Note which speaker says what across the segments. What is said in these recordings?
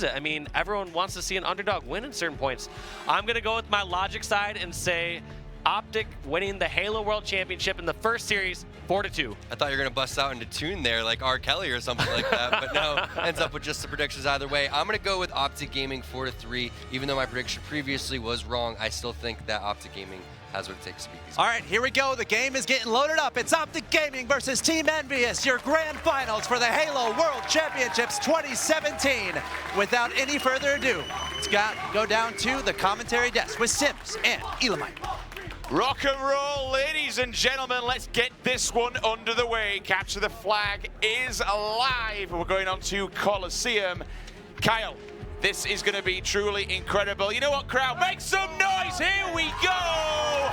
Speaker 1: it? I mean, everyone wants to see an underdog win in certain points. I'm going to go with my logic side and say OpTic winning the Halo World Championship in the first series 4-2.
Speaker 2: I thought you were going to bust out into tune there like R. Kelly or something like that, but no, ends up with just the predictions either way. I'm going to go with OpTic Gaming 4-3. Even though my prediction previously was wrong, I still think that OpTic Gaming has what it takes to beat these.
Speaker 3: All right, here we go. The game is getting loaded up. It's OpTic Gaming versus Team EnVyUs, your grand finals for the Halo World Championships 2017. Without any further ado, let's go down to the commentary desk with Sims and Elamite.
Speaker 4: Rock and roll, ladies and gentlemen. Let's get this one under the way. Capture the Flag is live. We're going on to Coliseum. Kyle, this is going to be truly incredible. You know what, crowd? Make some noise. Here we go.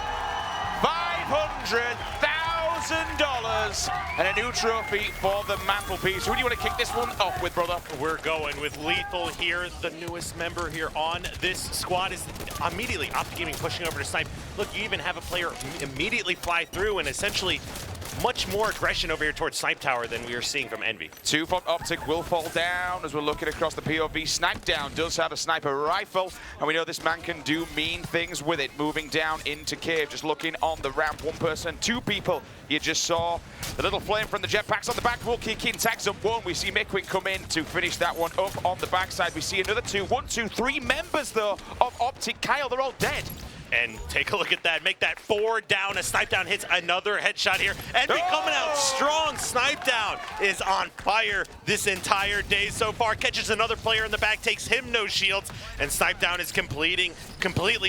Speaker 4: $500,000 and a new trophy for the mantelpiece. Who do you want to kick this one off with, brother?
Speaker 5: We're going with Lethal here, the newest member here on this squad. Is immediately OpTic Gaming pushing over to Snipe. Look, you even have a player immediately fly through and essentially much more aggression over here towards Snipe Tower than we are seeing from Envy.
Speaker 4: 2 from OpTic will fall down as we're looking across the POV. Snipe Down does have a sniper rifle, and we know this man can do mean things with it. Moving down into cave, just looking on the ramp. 1 person, 2 people. You just saw the little flame from the jetpacks on the back will kick in, tags up 1. We see Mikwin come in to finish that one up on the backside. We see another 2, 1, 2, 3 members though of OpTic. Kyle, they're all dead.
Speaker 5: And take a look at that. Make that 4 down. A Snipe Down hits another headshot here. Envy coming out strong. Snipe Down is on fire this entire day so far. Catches another player in the back, takes him no shields, and Snipe Down is completely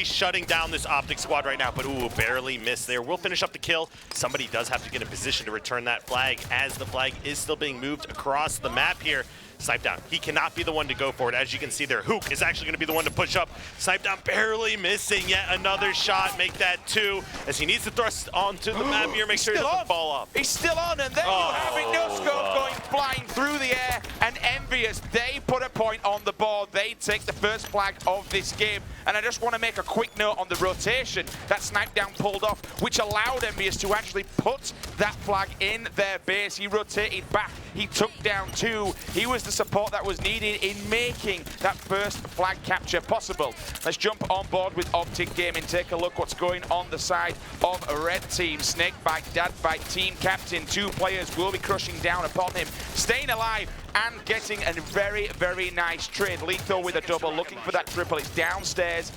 Speaker 5: shutting down this OpTic squad right now. But ooh, barely missed there. We'll finish up the kill. Somebody does have to get in position to return that flag as the flag is still being moved across the map here. Snipe Down, he cannot be the one to go for it. As you can see there, Hook is actually going to be the one to push up. Snipe Down barely missing yet another shot, make that 2, as he needs to thrust onto the map here, make sure he doesn't fall off.
Speaker 4: He's still on, and there you have it, no scope going flying through the air, and EnVyUs, they put a point on the board. They take the first flag of this game, and I just want to make a quick note on the rotation that Snipe Down pulled off, which allowed EnVyUs to actually put that flag in their base. He rotated back, he took down 2, he was the support that was needed in making that first flag capture possible. Let's jump on board with OpTic Gaming, take a look what's going on the side of a red team. Snakebite, Dadbite, team captain, 2 players will be crushing down upon him, staying alive and getting a very, very nice trade. Lethal with a double, looking for that triple, it's downstairs.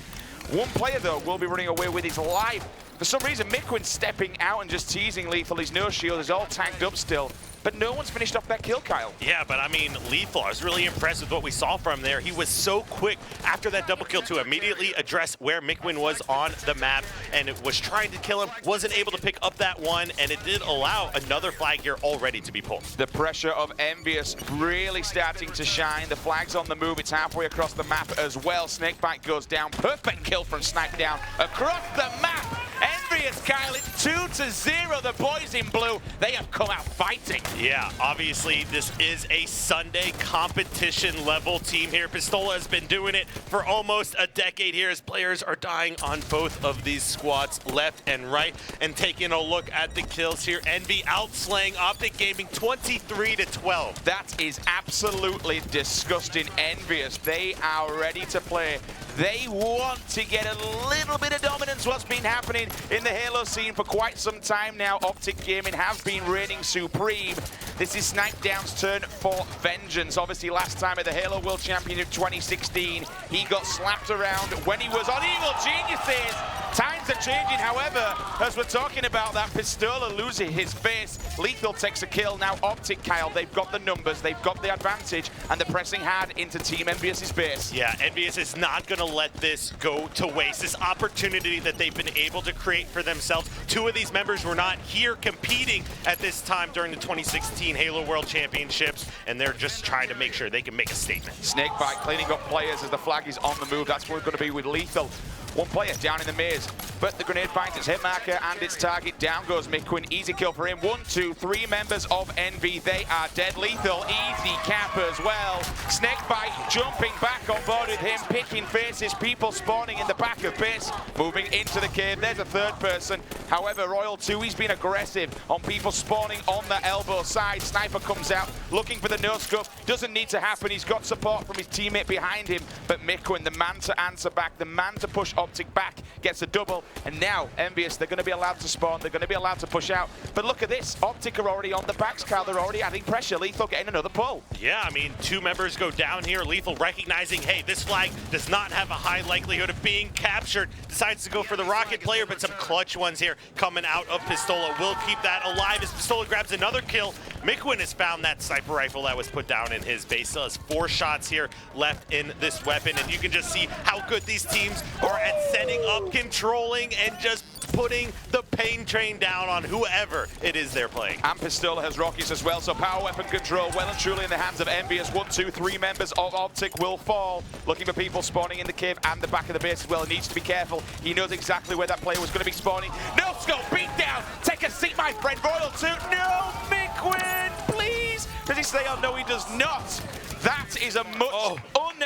Speaker 4: 1 player though will be running away with his life. For some reason, Mikwin's stepping out and just teasing Lethal. He's no shield, he's all tagged up still. But no one's finished off that kill, Kyle.
Speaker 5: Yeah, but I mean, Lethal, I was really impressed with what we saw from there. He was so quick after that double kill to immediately address where Mikwin was on the map and it was trying to kill him, wasn't able to pick up that one, and it did allow another flag here already to be pulled.
Speaker 4: The pressure of EnVyUs really starting to shine. The flag's on the move, it's halfway across the map as well. Snakebite goes down, perfect kill from Snipe Down across the map. EnVyUs, Kyle, it's 2-0. The boys in blue, they have come out fighting.
Speaker 5: Yeah, obviously this is a Sunday competition level team here. Pistola has been doing it for almost a decade here as players are dying on both of these squads left and right. And taking a look at the kills here, Envy outslaying OpTic Gaming 23-12.
Speaker 4: That is absolutely disgusting. EnVyUs, they are ready to play. They want to get a little bit of dominance. What's been happening in the Halo scene for quite some time now. OpTic Gaming have been reigning supreme. This is Snipe Down's turn for vengeance. Obviously, last time at the Halo World Championship 2016, he got slapped around when he was on Evil Geniuses. Times are changing, however, as we're talking about that, Pistola losing his face. Lethal takes a kill. Now OpTic, Kyle, they've got the numbers, they've got the advantage, and they're pressing hard into Team EnVyUs' base.
Speaker 5: Yeah, EnVyUs is not going to let this go to waste. This opportunity that they've been able to create for themselves. 2 of these members were not here competing at this time during the 2016 Halo World Championships, and they're just trying to make sure they can make a statement.
Speaker 4: Snakebite cleaning up players as the flag is on the move. That's what we're going to be with Lethal. 1 player down in the maze. but the grenade finds its hit marker and its target. Down goes McQuinn. Easy kill for him. 1, 2, 3 members of Envy. They are dead. Lethal, easy cap as well. Snakebite jumping back on board with him, picking faces. People spawning in the back of base, moving into the cave. There's a third person. However, Royal 2, he's been aggressive on people spawning on the elbow side. Sniper comes out looking for the no-scope. Doesn't need to happen. He's got support from his teammate behind him. But McQuinn, the man to answer back, the man to push OpTic back, gets a double. And now, EnVyUs, they're going to be allowed to spawn. They're going to be allowed to push out. But look at this. OpTic are already on the backs, Carl. They're already adding pressure. Lethal getting another pull.
Speaker 5: Yeah, I mean, 2 members go down here. Lethal recognizing, hey, this flag does not have a high likelihood of being captured. Decides to go for the rocket player, but some clutch ones here coming out of Pistola will keep that alive as Pistola grabs another kill. McQuinn has found that sniper rifle that was put down in his base. Still has 4 shots here left in this weapon, and you can just see how good these teams are at setting up, controlling, and just putting the pain train down on whoever it is they're playing.
Speaker 4: And Pistola has rockets as well, so power weapon control well and truly in the hands of EnVyUs. 1, 2, 3 members of OpTic will fall. Looking for people spawning in the cave and the back of the base as well. He needs to be careful. He knows exactly where that player was going to be spawning. No scope, beat down. Take a seat, my friend. Royal 2. No, McQuinn, please. Does he stay on? No, he does not. That is a much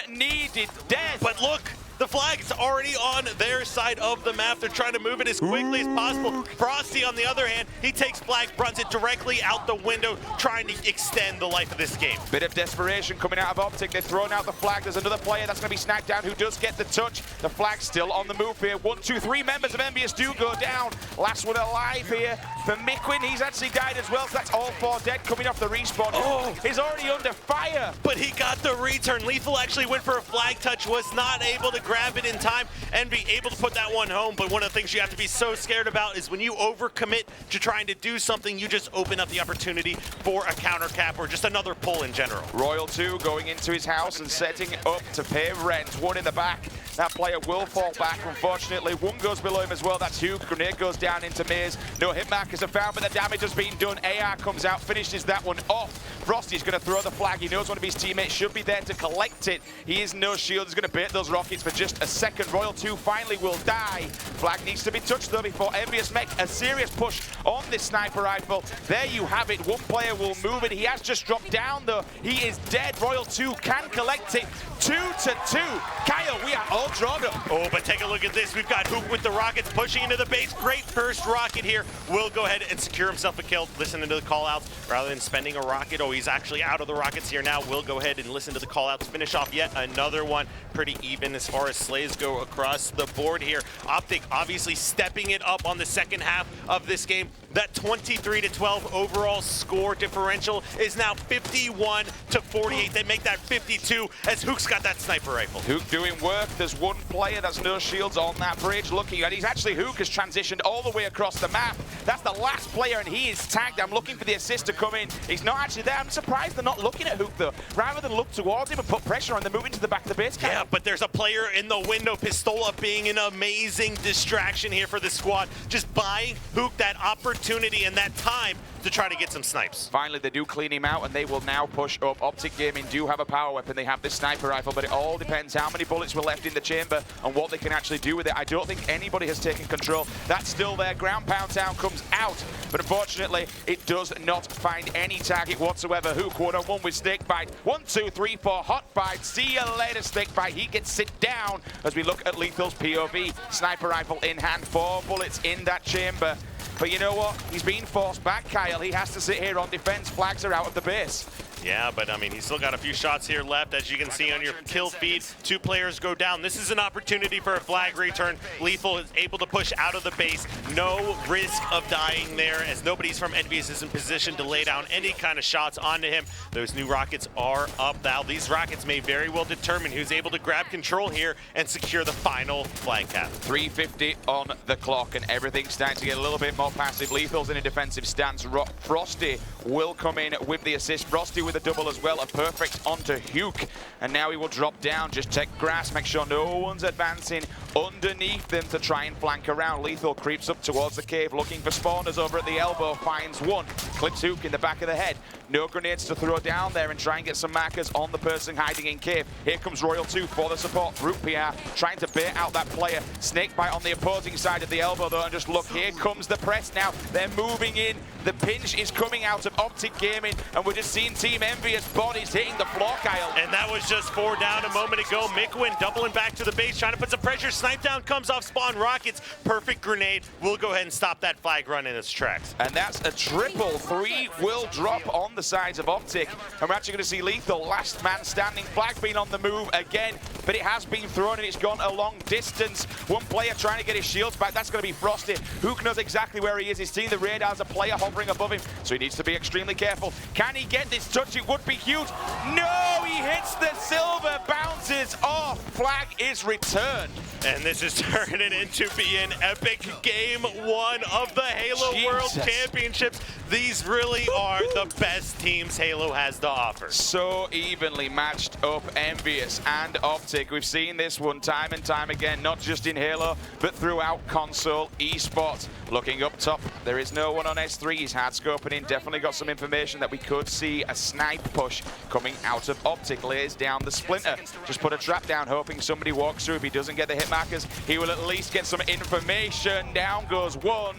Speaker 4: unneeded death.
Speaker 5: But look, the flag's already on their side of the map. They're trying to move it as quickly as possible. Frosty, on the other hand, he takes flag, runs it directly out the window, trying to extend the life of this game.
Speaker 4: Bit of desperation coming out of OpTic. They're throwing out the flag. There's another player that's going to be sniped down who does get the touch. The flag's still on the move here. 1, 2, 3 members of EnVyUs do go down. Last one alive here for McQuinn. He's actually died as well, so that's all 4 dead coming off the respawn. Oh, he's already under fire.
Speaker 5: But he got the return. Lethal actually went for a flag touch, was not able to grab it in time and be able to put that one home. But one of the things you have to be so scared about is when you overcommit to trying to do something, you just open up the opportunity for a counter cap or just another pull in general.
Speaker 4: Royal 2 going into his house and setting up to pay rent. 1 in the back. That player will fall back, unfortunately. 1 goes below him as well. That's Hugh. Grenade goes down into Maze. No hit markers are found, but the damage has been done. AR comes out, finishes that one off. Frosty's going to throw the flag. He knows one of his teammates should be there to collect it. He is no shield. He's going to bait those rockets for just a second. Royal 2 finally will die. Flag needs to be touched, though, before EnVyUs make a serious push on this sniper rifle. There you have it. 1 player will move it. He has just dropped down, though. He is dead. Royal 2 can collect it. 2 to 2. Kyle, we are all drawn up.
Speaker 5: Oh, but take a look at this. We've got Hook with the rockets pushing into the base. Great first rocket here. Will go ahead and secure himself a kill. Listening to the call-outs rather than spending a rocket. Oh, he's actually out of the rockets here now. Will go ahead and listen to the call-outs. Finish off yet another one. Pretty even as far as slays go across the board here. OpTic obviously stepping it up on the second half of this game. That 23-12 overall score differential is now 51 to 48. They make that 52 as Hook's got that sniper rifle.
Speaker 4: Hook doing work. There's 1 player that's no shields on that bridge looking at. He's actually, Hook has transitioned all the way across the map. That's the last player and he is tagged. I'm looking for the assist to come in. He's not actually there. I'm surprised they're not looking at Hook though. Rather than look towards him and put pressure on, they're moving to the back of the base.
Speaker 5: Yeah, but there's a player in the window. Pistola being an amazing distraction here for the squad. Just buying Hook that opportunity and that time to try to get some snipes.
Speaker 4: Finally, they do clean him out, and they will now push up. OpTic Gaming do have a power weapon. They have this sniper rifle, but it all depends how many bullets were left in the chamber and what they can actually do with it. I don't think anybody has taken control. That's still there. Ground pound sound comes out, but unfortunately, it does not find any target whatsoever. Hook 1-on-1 with Snakebite. 1, 2, 3, 4. Hot bite. See you later, Snakebite. He gets sit down as we look at Lethal's POV. Sniper rifle in hand. 4 bullets in that chamber. But you know what? He's being forced back, Kyle. He has to sit here on defense. Flags are out of the base.
Speaker 5: Yeah, but I mean, he's still got a few shots here left. As you can see on your kill feed, 2 players go down. This is an opportunity for a flag return. Lethal is able to push out of the base. No risk of dying there, as nobody's from EnVyUs is in position to lay down any kind of shots onto him. Those new rockets are up now. These rockets may very well determine who's able to grab control here and secure the final flag cap.
Speaker 4: 3:50 on the clock, and everything's starting to get a little bit more passive. Lethal's in a defensive stance. Frosty will come in with the assist. Frosty with a double as well, a perfect onto Hugh, and now he will drop down, just take grass, make sure no one's advancing underneath them to try and flank around. Lethal creeps up towards the cave, looking for spawners over at the elbow, finds one, clips Hook in the back of the head. No grenades to throw down there and try and get some markers on the person hiding in cave. Here comes Royal 2 for the support. Brute PR trying to bait out that player. Snakebite on the opposing side of the elbow though, and just look, here comes the press now. They're moving in. The pinch is coming out of OpTic Gaming, and we're just seeing Team EnVyUs bodies hitting the floor, Kyle.
Speaker 5: And that was just 4 down a moment ago. Mikwin doubling back to the base, trying to put some pressure. Snipe down comes off spawn rockets. Perfect grenade. We'll go ahead and stop that flag run in its tracks.
Speaker 4: And that's a triple. 3 will drop on the sides of OpTic. And we're actually going to see Lethal, last man standing. Flag being on the move again, but it has been thrown and it's gone a long distance. One player trying to get his shields back. That's going to be Frosty. Hook knows exactly where he is. He's seeing the radars, a player hovering above him, so he needs to be extremely careful. Can he get this touch? It would be huge. No, he hits the silver, bounces off. Flag is returned.
Speaker 5: And this is turning into being epic game 1 of the Halo World Championships. These really are the best teams Halo has to offer.
Speaker 4: So evenly matched up, EnVyUs and OpTic. We've seen this one time and time again, not just in Halo, but throughout console eSports. Looking up top, there is no one on S3. He's hard scoping in, definitely got some information that we could see a snipe push coming out of OpTic. Lays down the splinter, just put a trap down, hoping somebody walks through. If he doesn't get the hit markers, he will at least get some information. Down goes one.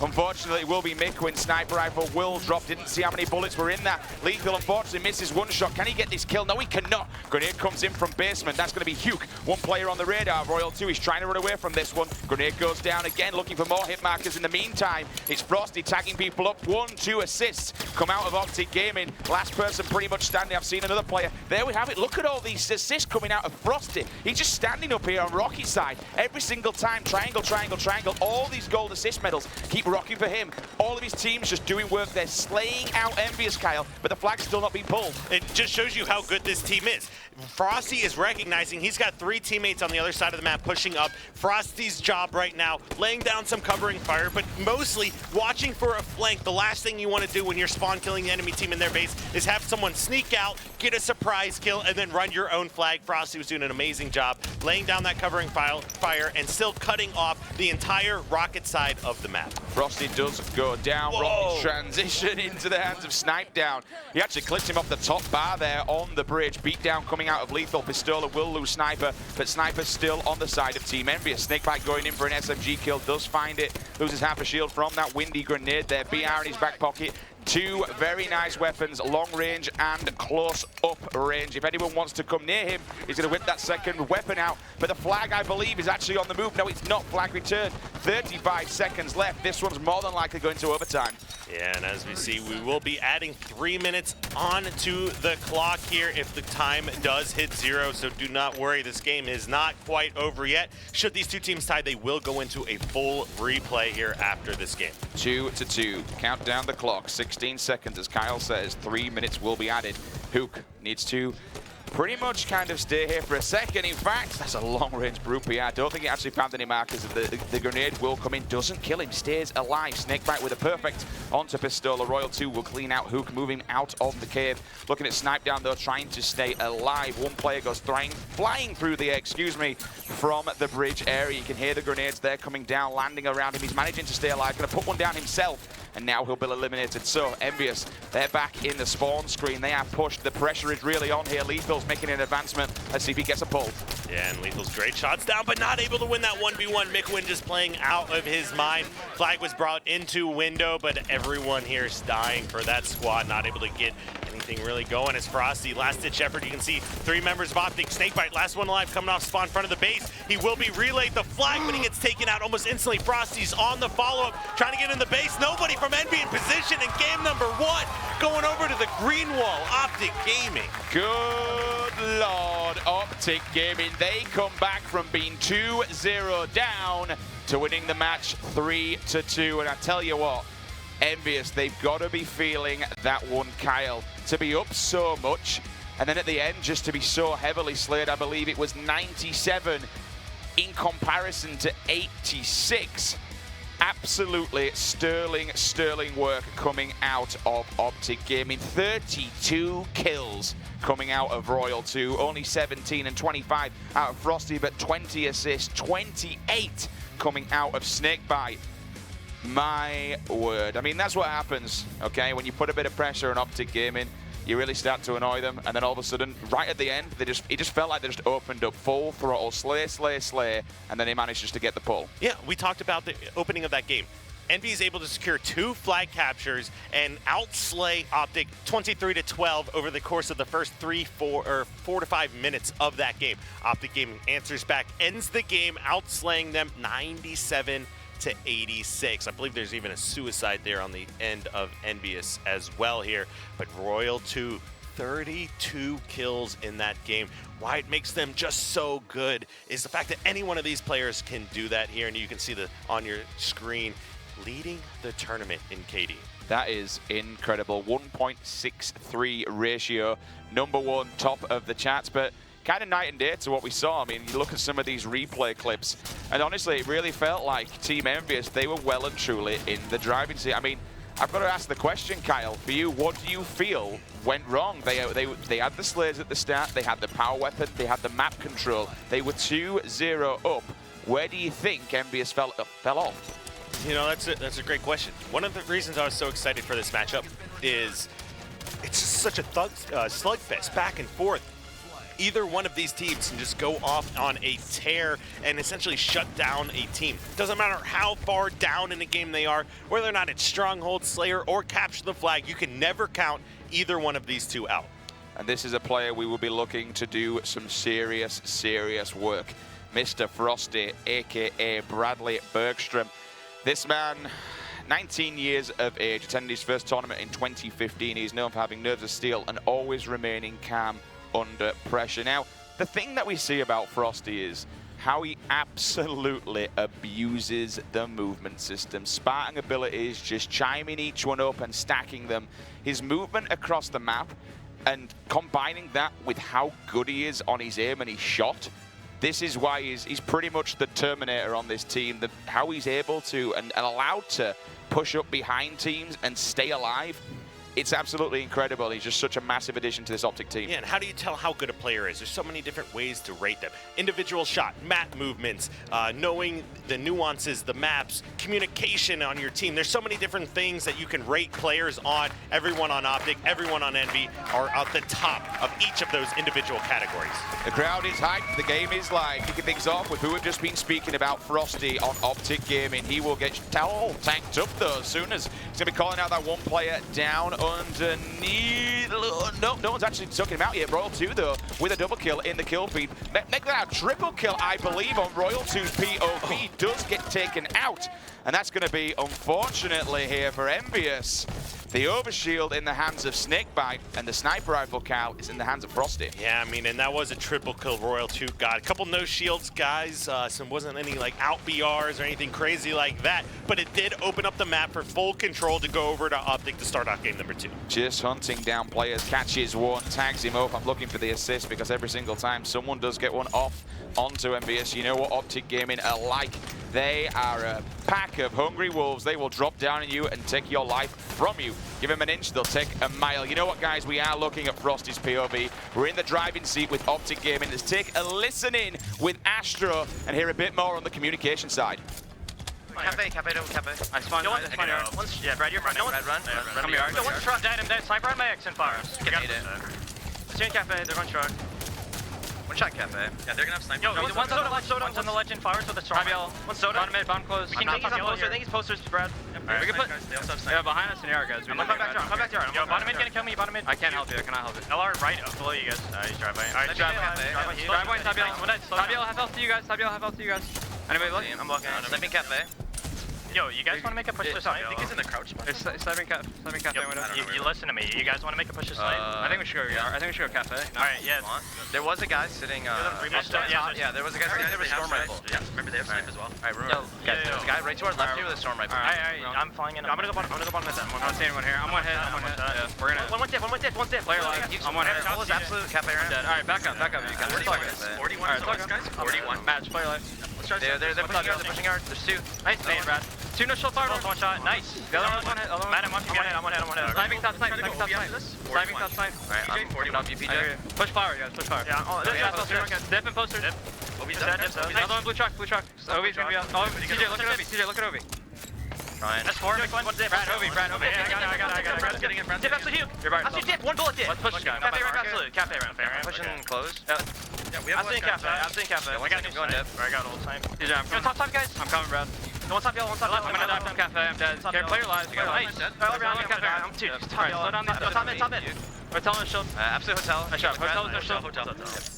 Speaker 4: Unfortunately, it will be Mikwin. Sniper rifle will drop. Didn't see how many bullets were in that. Lethal unfortunately misses one shot. Can he get this kill? No, he cannot. Grenade comes in from basement. That's going to be Hook. One player on the radar. Royal 2 is trying to run away from this one. Grenade goes down again, looking for more hit markers. In the meantime, it's Frosty tagging people up. 1-2 assists come out of OpTic Gaming. Last person pretty much standing. I've seen another player. There we have it. Look at all these assists coming out of Frosty. He's just standing up here on Rocky's side. Every single time, triangle, triangle, triangle. All these gold assist medals keep rocking for him. All of his teams just doing work. They're slaying out EnVyUs, Kyle, but the flag's still not being pulled.
Speaker 5: It just shows you how good this team is. Frosty is recognizing he's got 3 teammates on the other side of the map pushing up. Frosty's job right now, laying down some covering fire, but mostly watching for a flank. The last thing you want to do when you're spawn killing the enemy team in their base is have someone sneak out, get a surprise kill, and then run your own flag. Frosty was doing an amazing job laying down that covering fire and still cutting off the entire rocket side of the map.
Speaker 4: Frosty does go down. Rocket transition into the hands of Snipe down. He actually clipped him off the top bar there on the bridge. Beat down coming out of Lethal. Pistola will lose Sniper, but Sniper's still on the side of Team EnVyUs. Snakebite going in for an SMG kill, does find it. Loses half a shield from that windy grenade there. BR in his back pocket. 2 very nice weapons, long range and close up range. If anyone wants to come near him, he's going to whip that second weapon out. But the flag, I believe, is actually on the move. No, it's not. Flag returned. 35 seconds left. This one's more than likely going to overtime.
Speaker 5: Yeah, and as we see, we will be adding 3 minutes onto the clock here if the time does hit 0. So do not worry, this game is not quite over yet. Should these 2 teams tie, they will go into a full replay here after this game.
Speaker 4: 2-2. Count down the clock. 16 seconds, as Kyle says. 3 minutes will be added. Hook needs to pretty much kind of stay here for a second. In fact, that's a long-range Brute PR. I don't think he actually found any markers. The grenade will come in, doesn't kill him, stays alive. Snakebite with a perfect onto Pistola. Royal 2 will clean out Hook, moving out of the cave. Looking at Snipe down, though, trying to stay alive. One player goes flying through the air, from the bridge area. You can hear the grenades there coming down, landing around him. He's managing to stay alive, going to put one down himself, and now he'll be eliminated. So, EnVyUs, they're back in the spawn screen. They are pushed. The pressure is really on here. Lethal's making an advancement. Let's see if he gets a pull.
Speaker 5: Yeah, and Lethal's great shots down, but not able to win that 1v1. Mikwin just playing out of his mind. Flag was brought into window, but everyone here is dying for that squad, not able to get anything really going as Frosty, last-ditch effort. You can see 3 members of OpTic. Snakebite, last one alive, coming off spawn front of the base. He will be relayed the flag, but he gets taken out almost instantly. Frosty's on the follow-up, trying to get in the base. Nobody from EnVy in position in game number 1. Going over to the green wall, OpTic Gaming.
Speaker 4: Good Lord, OpTic Gaming. They come back from being 2-0 down to winning the match 3-2. And I tell you what, EnVyUs, they've got to be feeling that one, Kyle. To be up so much, and then at the end, just to be so heavily slayed. I believe it was 97 in comparison to 86. absolutely sterling work coming out of OpTic Gaming. 32 kills coming out of Royal 2, only 17 and 25 out of Frosty, but 20 assists, 28 coming out of Snakebite. My word. I mean, that's what happens, okay? When you put a bit of pressure on OpTic Gaming, you really start to annoy them, and then all of a sudden, right at the end, it just felt like they just opened up full throttle, slay, and then they managed just to get the pull.
Speaker 5: Yeah, we talked about the opening of that game. EnVy is able to secure 2 flag captures and outslay OpTic 23-12 over the course of the first 4 to 5 minutes of that game. OpTic Gaming answers back, ends the game, outslaying them 97-86. I believe there's even a suicide there on the end of EnVyUs as well here. But Royal 2, 32 kills in that game. Why it makes them just so good is the fact that any one of these players can do that here, and you can see on your screen, leading the tournament in KD.
Speaker 4: That is incredible. 1.63 ratio, #1 top of the charts, but kind of night and day to what we saw. I mean, you look at some of these replay clips, and honestly, it really felt like Team EnVyUs, they were well and truly in the driving seat. I mean, I've got to ask the question, Kyle, for you, what do you feel went wrong? They had the Slayers at the start, they had the power weapon, they had the map control, they were 2-0 up. Where do you think EnVyUs fell off?
Speaker 5: You know, that's a great question. One of the reasons I was so excited for this matchup is it's just such a slugfest, back and forth. Either one of these teams can just go off on a tear and essentially shut down a team. Doesn't matter how far down in a game they are, whether or not it's Stronghold, Slayer, or Capture the Flag, you can never count either one of these two out.
Speaker 4: And this is a player we will be looking to do some serious work. Mr. Frosty, a.k.a. Bradley Bergstrom. This man, 19 years of age, attended his first tournament in 2015. He's known for having nerves of steel and always remaining calm under pressure. Now, the thing that we see about Frosty is how he absolutely abuses the movement system. Spartan abilities, just chiming each one up and stacking them. His movement across the map and combining that with how good he is on his aim and his shot. This is why he's pretty much the Terminator on this team. How he's able to and allowed to push up behind teams and stay alive. It's absolutely incredible. He's just such a massive addition to this OpTic team.
Speaker 5: Yeah, and how do you tell how good a player is? There's so many different ways to rate them. Individual shot, map movements, knowing the nuances, the maps, communication on your team. There's so many different things that you can rate players on. Everyone on OpTic, everyone on EnVy are at the top of each of those individual categories.
Speaker 4: The crowd is hyped. The game is live. Kicking things off with who we've just been speaking about, Frosty on OpTic Gaming. He will get all tanked up though as soon as he's going to be calling out that one player down underneath. No one's actually took him out yet. Royal 2 though with a double kill in the kill feed. Make that a triple kill, I believe, on Royal 2's POV. Does get taken out, and that's going to be unfortunately here for EnVyUs. The overshield in the hands of Snakebite, and the sniper rifle, Cal, is in the hands of Frosty.
Speaker 5: Yeah, I mean, and that was a triple kill Royal 2 got. A couple no shields, guys. So wasn't any like out BRs or anything crazy like that, but it did open up the map for full control to go over to OpTic to start out game number 2.
Speaker 4: Just hunting down players, catches one, tags him up. I'm looking for the assist because every single time someone does get one off onto EnVyUs, you know what OpTic Gaming are like. They are a pack of hungry wolves. They will drop down on you and take your life from you. Give them an inch, they'll take a mile. You know what, guys? We are looking at Frosty's POV. We're in the driving seat with OpTic Gaming. Let's take a listen in with Astro and hear a bit more on the communication side.
Speaker 6: Cafe, don't cafe. I spawned on the yard. Yeah, Brad, you're front. No one. Red run. Come yard. No one's truck. Dead, I'm dead. Sniper on my X and fire. Get it. It's in cafe, they're on truck. One shot cafe. Yeah, they're gonna have sniper. Yo, one's on the legend, flowers with a strong. One soda. Bottom mid, bottom close. I think he's on poster. I think he's posters, Brad. We can put. Yeah, behind us in the yard, guys. I'm back to yard. Come back to yard. Yo, bottom mid gonna kill me. Bottom mid. I can't help you. I cannot help you. LR right below you guys. He's driving. All right, driving. Tabiel, have health to you guys. Tabiel, have health to you guys. Anybody look? I'm looking. Sniping cafe. Yo, you guys want to make a push to side? I think he's in the crouch spot. It's sniping cafe window. You listen to me. You guys want to make a push to side? I think we should go. I think we should go cafe. All right, yeah. There was a guy sitting. Yeah, there was a guy sitting there with a storm rifle. Yeah, remember they have snipe as well. All right, remember. Guys, there's a guy right to our left here with a storm rifle. All right, I'm flying in. I'm gonna go bottom. I'm not seeing anyone here. I'm one hit. Yeah, we're gonna. One dip. Player live. I'm one hit. All is absolute cafe right now. All right, back up. 41 guys. 41. Match. Player live. They're pushing yard. There's 2. Nice, Brad. Two no shield fire, one shot. Nice. The other one's one hit. Man, I'm one hit. Sniping top snipe. Sniping top snipe.
Speaker 7: Alright, I'm 41 PJ.
Speaker 6: Push flower, guys. Push flower. Yeah. Dip and poster. Dip.
Speaker 7: Obi's
Speaker 6: Dead.
Speaker 7: up.
Speaker 6: Another one blue truck. Obi's gonna be out. Oh, CJ, look at Obi.
Speaker 7: Trying.
Speaker 6: That's 4. One dip. Brad, Obi. Yeah, I got it.
Speaker 7: Getting in front.
Speaker 6: Dip, absolute Hugh. Absolute dip. One bullet dip.
Speaker 1: Let's push this guy.
Speaker 6: Cafe right absolute. Cafe right.
Speaker 7: Pushing close. Yeah, we have
Speaker 6: I'm seeing cafe.
Speaker 7: I got him going dip.
Speaker 6: I got all the time. CJ, I'm coming. Top guys. I'm coming, Brad. One top yellow, one top left. I'm gonna die from cafe. I'm dead. Player lives. You got nice. I'm cafe. I'm two. Top mid. Hotel and shield.
Speaker 7: Absolute hotel.
Speaker 6: I shot. Hotel with no shield.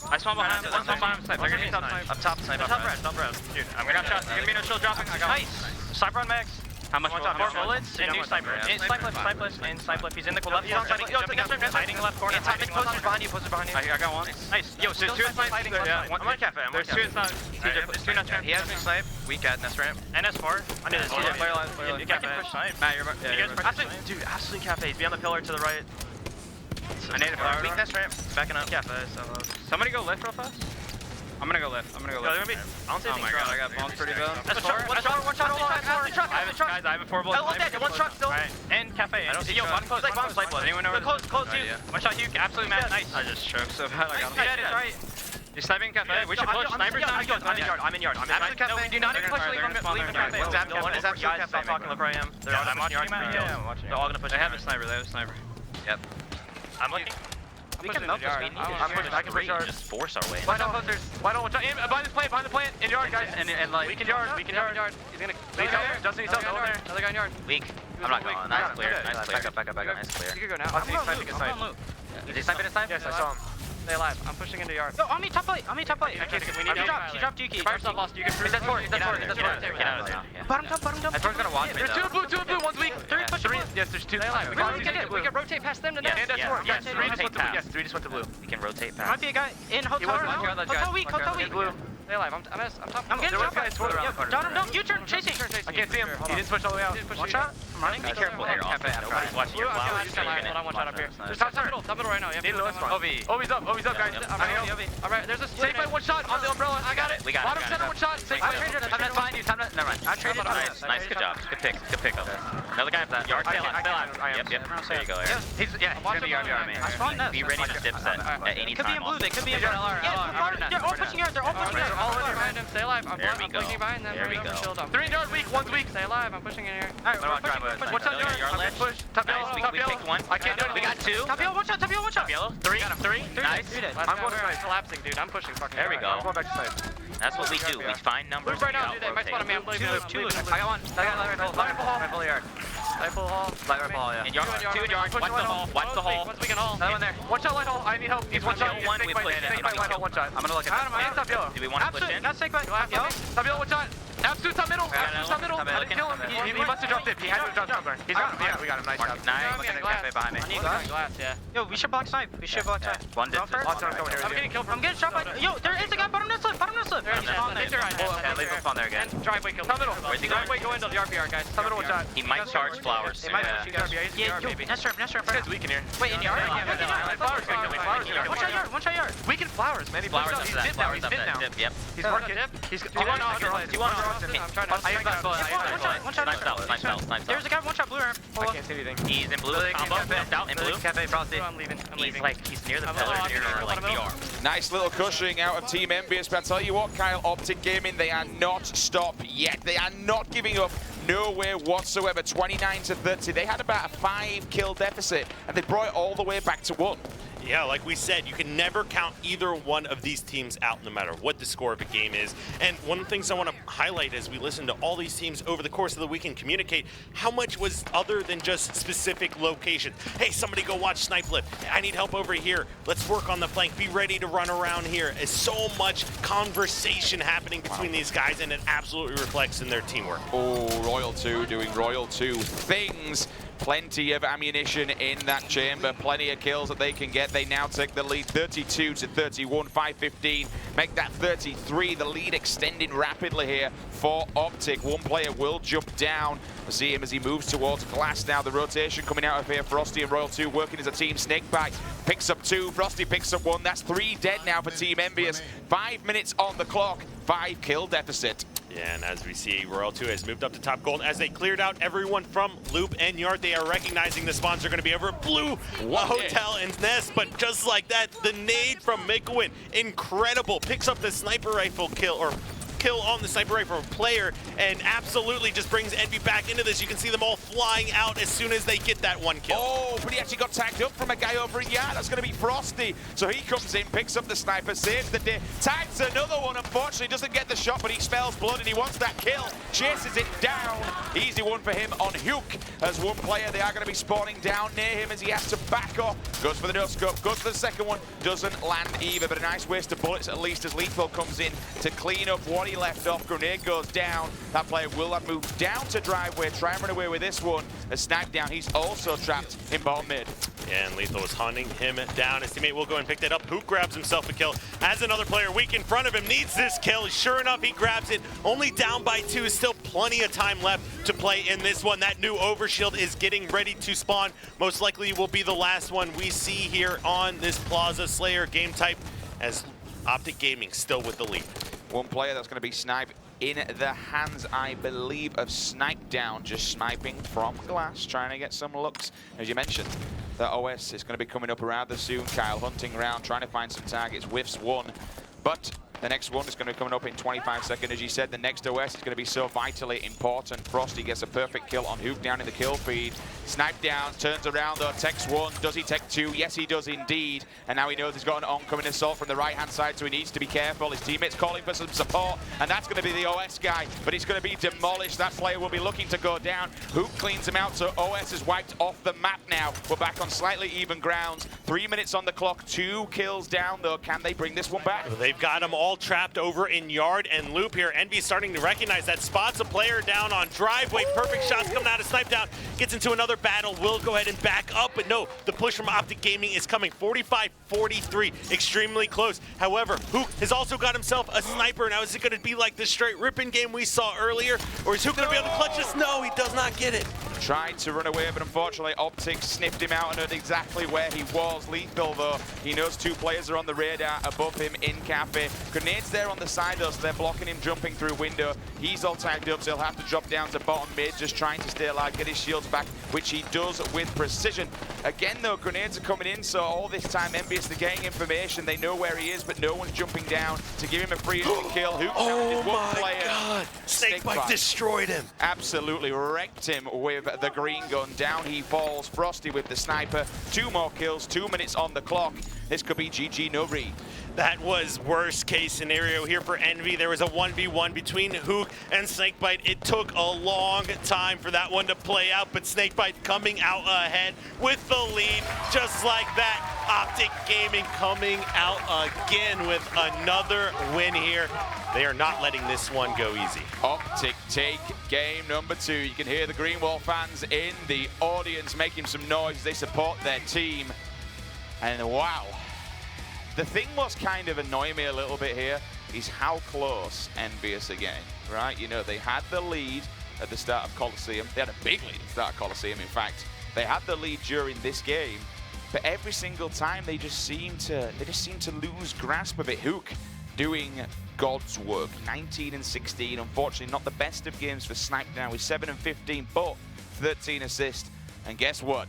Speaker 6: I spawn behind him. One spawn behind him. Snipe. They're gonna be top snipe.
Speaker 7: Up top, snipe up red.
Speaker 6: Top red. Dude, I'm gonna shot. There's gonna be no shield dropping. I got nice. Sniper on max. How much? 4 bullets and new sniper. Snipe left. He's in the left corner. Hiding left corner.
Speaker 7: Posters behind you.
Speaker 6: I got one. Nice. Yo, so there's 2 inside. I'm on cafe. There's 2 inside. Two nuts ramp.
Speaker 7: He has me snipe. Weak at nest ramp.
Speaker 6: NS4. I need this. Player live. You can push snipe. Matt, you're dude, absolute cafe. Be on the pillar to the right. I need a flower.
Speaker 7: Weak nest ramp. Backing up.
Speaker 6: Cafe. Somebody go lift real fast. I'm gonna go lift. I don't see anything. I got bombs pretty good. One shot. I have a 4 bullet. One shot still. And cafe. I don't see you. One close. Anyone over? Close. One shot. You absolutely mad. Nice. I just choked so bad. I got him. Dead. Right. You're sniping cafe. We should push. Sniper's down. I'm in yard. No, we do not even push. Leave cafe. One is absolute cafe. Stop talking. Look where I am. I'm watching yard. Yeah, I'm watching. They're all gonna push. They have a sniper.
Speaker 7: Yep.
Speaker 6: I'm looking. We can melt this. I can push yard.
Speaker 1: Just force our way.
Speaker 6: Why don't behind the plant, in yard, guys. And like weak in yard. He's gonna lead there. Justin, he's over there. Another guy in yard.
Speaker 7: Weak. I'm not going. Nice clear. Back up. Nice clear.
Speaker 6: You can go now. I'll see sniping inside.
Speaker 7: Is he sniping inside?
Speaker 6: Yes, I saw him. Stay alive. I'm pushing into yard. Yo, on me, top plate. I can't. We need to drop. She dropped Yuki. Fire's not lost. You can prove. That's four. Get out of there. Bottom top.
Speaker 7: That door's gonna watch me.
Speaker 6: There's 2 in blue. One's weak. 3 push blue. Yes, there's 2. We can rotate past them to net. And that's 4. Yes, 3 just went to blue.
Speaker 7: We can rotate past.
Speaker 6: Might be a guy in hotel. Hotel weak. Blue. Stay alive. I'm getting shot. John, no, you turn. Chasing. I can't see him. He didn't push all the way out. One shot. I'm running.
Speaker 7: Be careful here. Nobody's watching your flowers.
Speaker 6: Hold on, one shot up here. There's top middle right now.
Speaker 7: Need Lewis spawn.
Speaker 6: Obi's up, guys. Alright, there's a safe by 1 shot on the umbrella. I got it.
Speaker 7: We got it.
Speaker 6: Bottom center 1 shot. Safe by.
Speaker 7: Time to find you. Never mind. I traded. Nice. Good job. Good pick up. Another guy at that yard. Stay alive. Yep. There you go.
Speaker 6: He's gonna be yard, man.
Speaker 7: Be ready to dip set at any time.
Speaker 6: Could be in blue. They could be in blue. They're all pushing yard. All behind him. Stay alive. I'm pushing behind them.
Speaker 7: There we go.
Speaker 6: 3 in yard weak. 1's weak. Stay alive. I'm pushing in here. Alright, what's on yard? Push. Top yellow.
Speaker 7: We picked 1.
Speaker 6: I can't do it.
Speaker 7: We got 2.
Speaker 6: Top yellow. 1 shot.
Speaker 7: Top yellow. 3. Nice.
Speaker 6: I'm going to collapsing, dude. I'm pushing fucking.
Speaker 7: There we go.
Speaker 6: I'm going back to side.
Speaker 7: That's what we do. We find numbers.
Speaker 6: Right now, dude. They might spawn a man. 2 loot. I got 1. I got light rifle yard. Rifle hall. Light rifle hall, yeah.
Speaker 7: In yard. 2 in yard. Watch the hall. Watch the hall.
Speaker 6: One's weak in hall. Another one there. 1 shot light hall. I need help. He's 1 shot.
Speaker 7: One. We push in.
Speaker 6: One shot.
Speaker 7: I'm gonna look at
Speaker 6: that. Top yellow.
Speaker 7: Do we want to push in?
Speaker 6: Not take back. Top yellow. 1 shot. Absolute top middle. I didn't kill him. He must have dropped it. He had to have dropped somewhere. He's got him. Yeah, we got him. Nice job.
Speaker 7: Nice. Look at the cafe behind me.
Speaker 6: Glass, yeah. Yo, we should block snipe.
Speaker 7: One did.
Speaker 6: I'm getting killed. I'm getting shot by. Yo, there is a guy. Bottom slip.
Speaker 7: Yeah, leave him on there again.
Speaker 6: Driveway kill. Top middle.
Speaker 7: Where's he going?
Speaker 6: Driveway go into the RPR, guys. Top middle 1 shot.
Speaker 7: He might charge flowers.
Speaker 6: He might charge RPR. Yeah, yo, nest ramp. This guy's weak in here. Wait, in yard? Flowers. One shot yard. Weak in flowers, man.
Speaker 7: Flowers up that. Flowers up that. Dip. Yep.
Speaker 6: He's working. He's one off. I'm trying to. Nice belt. There's a guy 1 shot blue ramp.
Speaker 7: I can't see anything. He's in blue. Combo. Out in blue.
Speaker 6: Cafe frosty.
Speaker 7: I'm leaving. He's near the pillar near like VR.
Speaker 4: Nice little cushioning out of Team EnVyUs, but I tell you what, Kyle, OpTic Gaming, they are not stopped yet. They are not giving up. Nowhere whatsoever. 29-30. They had about a 5-kill deficit, and they brought it all the way back to 1.
Speaker 5: Yeah, like we said, you can never count either one of these teams out no matter what the score of a game is. And one of the things I want to highlight as we listen to all these teams over the course of the weekend communicate how much was other than just specific locations. Hey, somebody go watch Snipe Lift. I need help over here. Let's work on the flank. Be ready to run around here. There's so much conversation happening between these guys, and it absolutely reflects in their teamwork.
Speaker 4: Oh, Royal 2 doing Royal 2 things. Plenty of ammunition in that chamber, plenty of kills that they can get. They now take the lead 32-31, 5-15, make that 33. The lead extending rapidly here for OpTic. One player will jump down. I see him as he moves towards glass now. The rotation coming out of here. Frosty and Royal 2 working as a team. Snakebite picks up 2. Frosty picks up 1. That's 3 dead now for Team EnVyUs. 5 minutes on the clock. 5-kill deficit.
Speaker 5: Yeah, and as we see, Royal 2 has moved up to top gold as they cleared out everyone from Loop and Yard. They are recognizing the spawns are going to be over Blue Hotel and Nest, but just like that, the nade from Mikuin, incredible, picks up the sniper rifle kill on the sniper rifle player and absolutely just brings Envy back into this. You can see them all flying out as soon as they get that one kill.
Speaker 4: Oh, but he actually got tagged up from a guy over in Yard. That's going to be Frosty. So he comes in, picks up the sniper, saves the day, tags another one. Unfortunately, doesn't get the shot, but he smells blood and he wants that kill. Chases it down. Easy one for him on Hook. As one player, they are going to be spawning down near him as he has to back off. Goes for the no-scope, goes for the second one. Doesn't land either, but a nice waste of bullets at least as Lethal comes in to clean up what he left off. Grenade goes down. That player will have moved down to driveway. Try and run away with this one. A snipe down. He's also trapped in bottom mid.
Speaker 5: And Lethal was hunting him down. His teammate will go and pick that up. Hook grabs himself a kill. As another player weak in front of him needs this kill. Sure enough, he grabs it. Only down by 2. Still plenty of time left to play in this one. That new overshield is getting ready to spawn. Most likely will be the last one we see here on this Plaza Slayer game type as OpTic Gaming still with the lead.
Speaker 4: One player that's going to be sniped in the hands, I believe, of Snipe Down, just sniping from glass, trying to get some looks. As you mentioned, the OS is going to be coming up rather soon. Kyle hunting around, trying to find some targets. Whiffs one, but the next one is going to be coming up in 25 seconds. As you said, the next OS is going to be so vitally important. Frosty gets a perfect kill on Hook down in the kill feed. Snipe Down, turns around though, takes one. Does he take two? Yes, he does indeed. And now he knows he's got an oncoming assault from the right-hand side, so he needs to be careful. His teammate's calling for some support, and that's going to be the OS guy, but he's going to be demolished. That player will be looking to go down. Hook cleans him out, so OS is wiped off the map now. We're back on slightly even grounds. 3 minutes on the clock, 2 kills down though. Can they bring this one back?
Speaker 5: They've got them all trapped over in Yard and Loop here. Envy starting to recognize that. Spots a player down on driveway. Perfect shots coming out of Snipe Down. Gets into another battle. Will go ahead and back up, but no, the push from OpTic Gaming is coming. 45-43, extremely close. However, Hook has also got himself a sniper. Now, is it going to be like the straight ripping game we saw earlier, or is Hook going to be able to clutch this? No, he does not get it.
Speaker 4: Tried to run away, but unfortunately OpTic sniffed him out and knew exactly where he was. Lethal though, he knows 2 players are on the radar above him in Cafe. Grenades there on the side though, so they're blocking him jumping through window. He's all tagged up, so he'll have to drop down to bottom mid, just trying to stay alive, get his shields back, which he does with precision. Again though, grenades are coming in, so all this time EnVyUs are getting information. They know where he is, but no one's jumping down to give him a free kill. Hook
Speaker 5: oh
Speaker 4: one
Speaker 5: my
Speaker 4: player.
Speaker 5: God, Snakebite destroyed him.
Speaker 4: Absolutely wrecked him with the green gun. Down he falls. Frosty with the sniper. 2 more kills, 2 minutes on the clock. This could be GG, no read.
Speaker 5: That was worst case scenario here for Envy. There was a 1v1 between Hook and Snakebite. It took a long time for that one to play out, but Snakebite coming out ahead with the lead, just like that. OpTic Gaming coming out again with another win here. They are not letting this one go easy.
Speaker 4: OpTic take game number 2. You can hear the Greenwall fans in the audience making some noise as they support their team. And wow. The thing what's kind of annoying me a little bit here is how close EnVyUs again, right? You know, they had the lead at the start of Coliseum. They had a big lead at the start of Coliseum, in fact. They had the lead during this game, but every single time they just seem to lose grasp of it. Hook doing God's work, 19 and 16. Unfortunately, not the best of games for Snipe now with 7 and 15, but 13 assists. And guess what?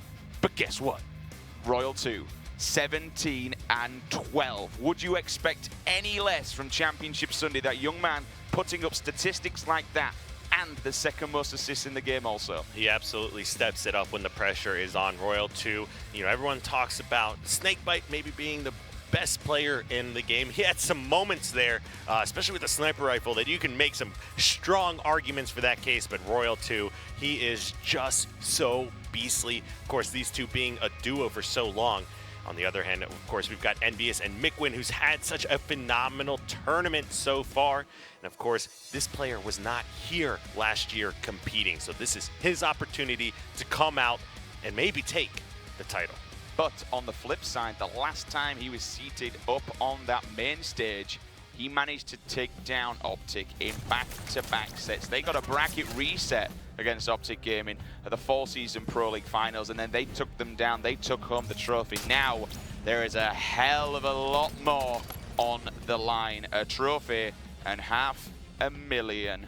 Speaker 4: Royal 2. 17 and 12. Would you expect any less from Championship Sunday? That young man putting up statistics like that and the second most assists in the game also.
Speaker 5: He absolutely steps it up when the pressure is on. Royal 2, you know, everyone talks about Snakebite maybe being the best player in the game. He had some moments there, especially with the sniper rifle, that you can make some strong arguments for that case, but Royal 2, he is just so beastly. Of course, these two being a duo for so long. On the other hand, of course, we've got EnVyUs and Mikuin, who's had such a phenomenal tournament so far. And of course, this player was not here last year competing. So this is his opportunity to come out and maybe take the title.
Speaker 4: But on the flip side, the last time he was seated up on that main stage, he managed to take down OpTic in back-to-back sets. They got a bracket reset against OpTic Gaming at the Fall Season Pro League Finals, and then they took them down. They took home the trophy. Now, there is a hell of a lot more on the line. A trophy and half $1 million.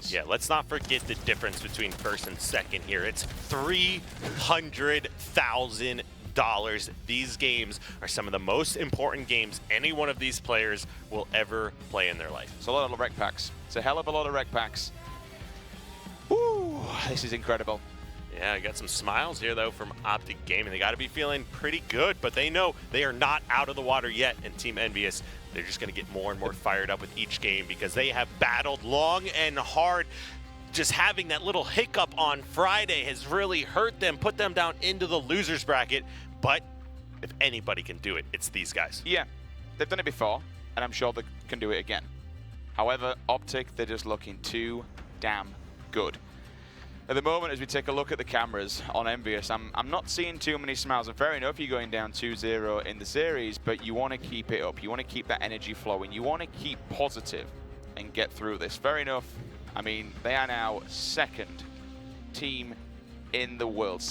Speaker 5: Yeah, let's not forget the difference between first and second here. It's $300,000. These games are some of the most important games any one of these players will ever play in their life.
Speaker 4: It's a lot of rec packs. It's a hell of a lot of rec packs. Woo, this is incredible.
Speaker 5: Yeah, I got some smiles here, though, from OpTic Gaming. They got to be feeling pretty good, but they know they are not out of the water yet. And Team EnVyUs, they're just going to get more and more fired up with each game because they have battled long and hard. Just having that little hiccup on Friday has really hurt them, put them down into the losers bracket. But if anybody can do it, it's these guys.
Speaker 4: Yeah, they've done it before, and I'm sure they can do it again. However, OpTic, they're just looking too damn good. At the moment, as we take a look at the cameras on EnVyUs, I'm not seeing too many smiles. And fair enough, you're going down 2-0 in the series, but you want to keep it up. You want to keep that energy flowing. You want to keep positive and get through this. Fair enough. I mean, they are now second team in the world.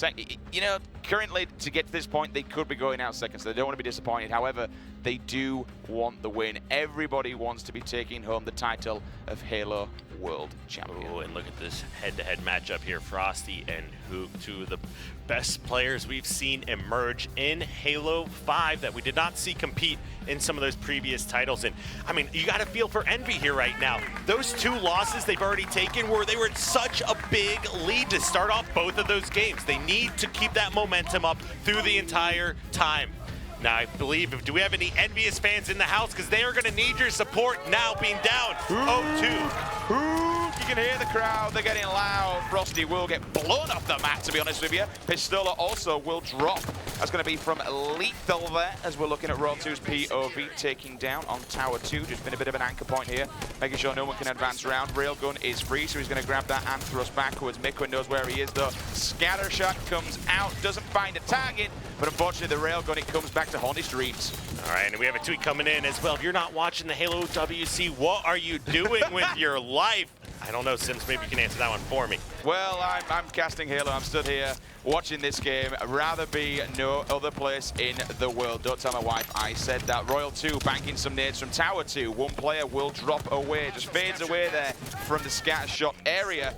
Speaker 4: You know, currently, to get to this point, they could be going out second, so they don't want to be disappointed. However, they do want the win. Everybody wants to be taking home the title of Halo World Champion.
Speaker 5: Oh, and look at this head-to-head matchup here. Frosty and Hook, two of the best players we've seen emerge in Halo 5 that we did not see compete in some of those previous titles. And I mean, you got to feel for Envy here right now. Those two losses they've already taken were they were in such a big lead to start off both of those games. They need to keep that momentum up through the entire time. Now, I believe, do we have any EnVyUs fans in the house? Because they are going to need your support now being down 0-2.
Speaker 4: You can hear the crowd. They're getting loud. Frosty will get blown off the mat, to be honest with you. Pistola also will drop. That's going to be from Lethal there, as we're looking at Royal 2's POV taking down on Tower 2. Just been a bit of an anchor point here, making sure no one can advance around. Railgun is free, so he's going to grab that and thrust backwards. Mikwa knows where he is, though. Scatter shot comes out, doesn't find a target, but unfortunately the Railgun, it comes back to haunt his dreams.
Speaker 5: All right, and we have a tweet coming in as well. If you're not watching the Halo WC, what are you doing with your life? I don't know, Sims, maybe you can answer that one for me.
Speaker 4: Well, I'm casting Halo. I'm stood here watching this game. I'd rather be no other place in the world. Don't tell my wife I said that. Royal 2 banking some nades from Tower 2. One player will drop away, just fades away there from the scatter shot area.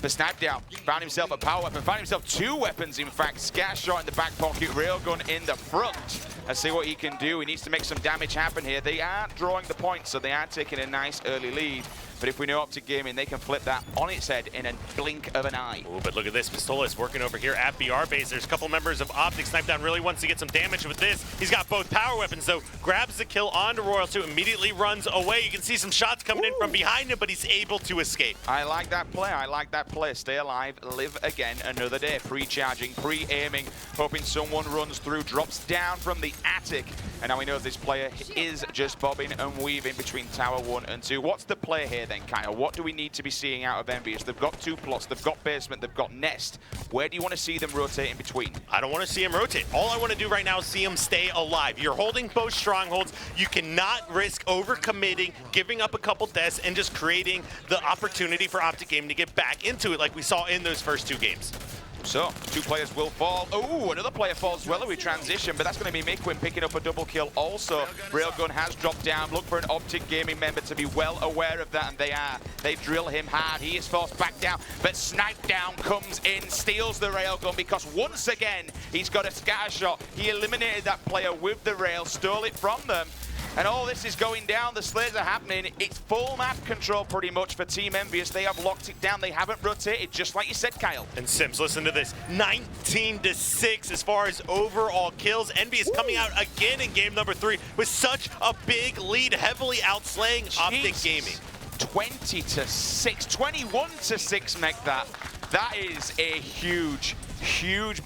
Speaker 4: The snipe down, found himself a power weapon, found himself two weapons, in fact. Scatter shot in the back pocket, Railgun in the front. Let's see what he can do. He needs to make some damage happen here. They are drawing the points, so they are taking a nice early lead. But if we know OpTic Gaming, they can flip that on its head in a blink of an eye.
Speaker 5: Ooh, but look at this. Pistola is working over here at BR base. There's a couple members of OpTic. Snipe Down really wants to get some damage with this. He's got both power weapons, though. Grabs the kill onto Royal 2, immediately runs away. You can see some shots coming in from behind him, but he's able to escape.
Speaker 4: I like that play. I like that play. Stay alive, live again another day. Pre-charging, pre-aiming, hoping someone runs through, drops down from the attic. And now he knows this player is just bobbing and weaving between Tower 1 and 2. What's the play here then, Kyle? What do we need to be seeing out of EnVyUs? They've got two plots, they've got basement, they've got nest. Where do you want to see them rotate in between?
Speaker 5: I don't want to see him rotate. All I want to do right now is see him stay alive. You're holding both strongholds. You cannot risk overcommitting, giving up a couple deaths, and just creating the opportunity for OpTic Gaming to get back into it like we saw in those first two games.
Speaker 4: So, two players will fall. Oh, another player falls well as we transition, but that's going to be Mikwin picking up a double kill also. Railgun has dropped down. Look for an OpTic Gaming member to be well aware of that, and they are. They drill him hard. He is forced back down, but Snipe Down comes in, steals the Railgun, because once again, he's got a scatter shot. He eliminated that player with the rail, stole it from them. And all this is going down, the slays are happening. It's full map control pretty much for Team EnVyUs. They have locked it down, they haven't rotated, just like you said, Kyle.
Speaker 5: And Sims, listen to this, 19-6 as far as overall kills. EnVyUs coming out again in game number 3 with such a big lead, heavily outslaying OpTic Gaming.
Speaker 4: 20-6, 21-6 make that. That is a huge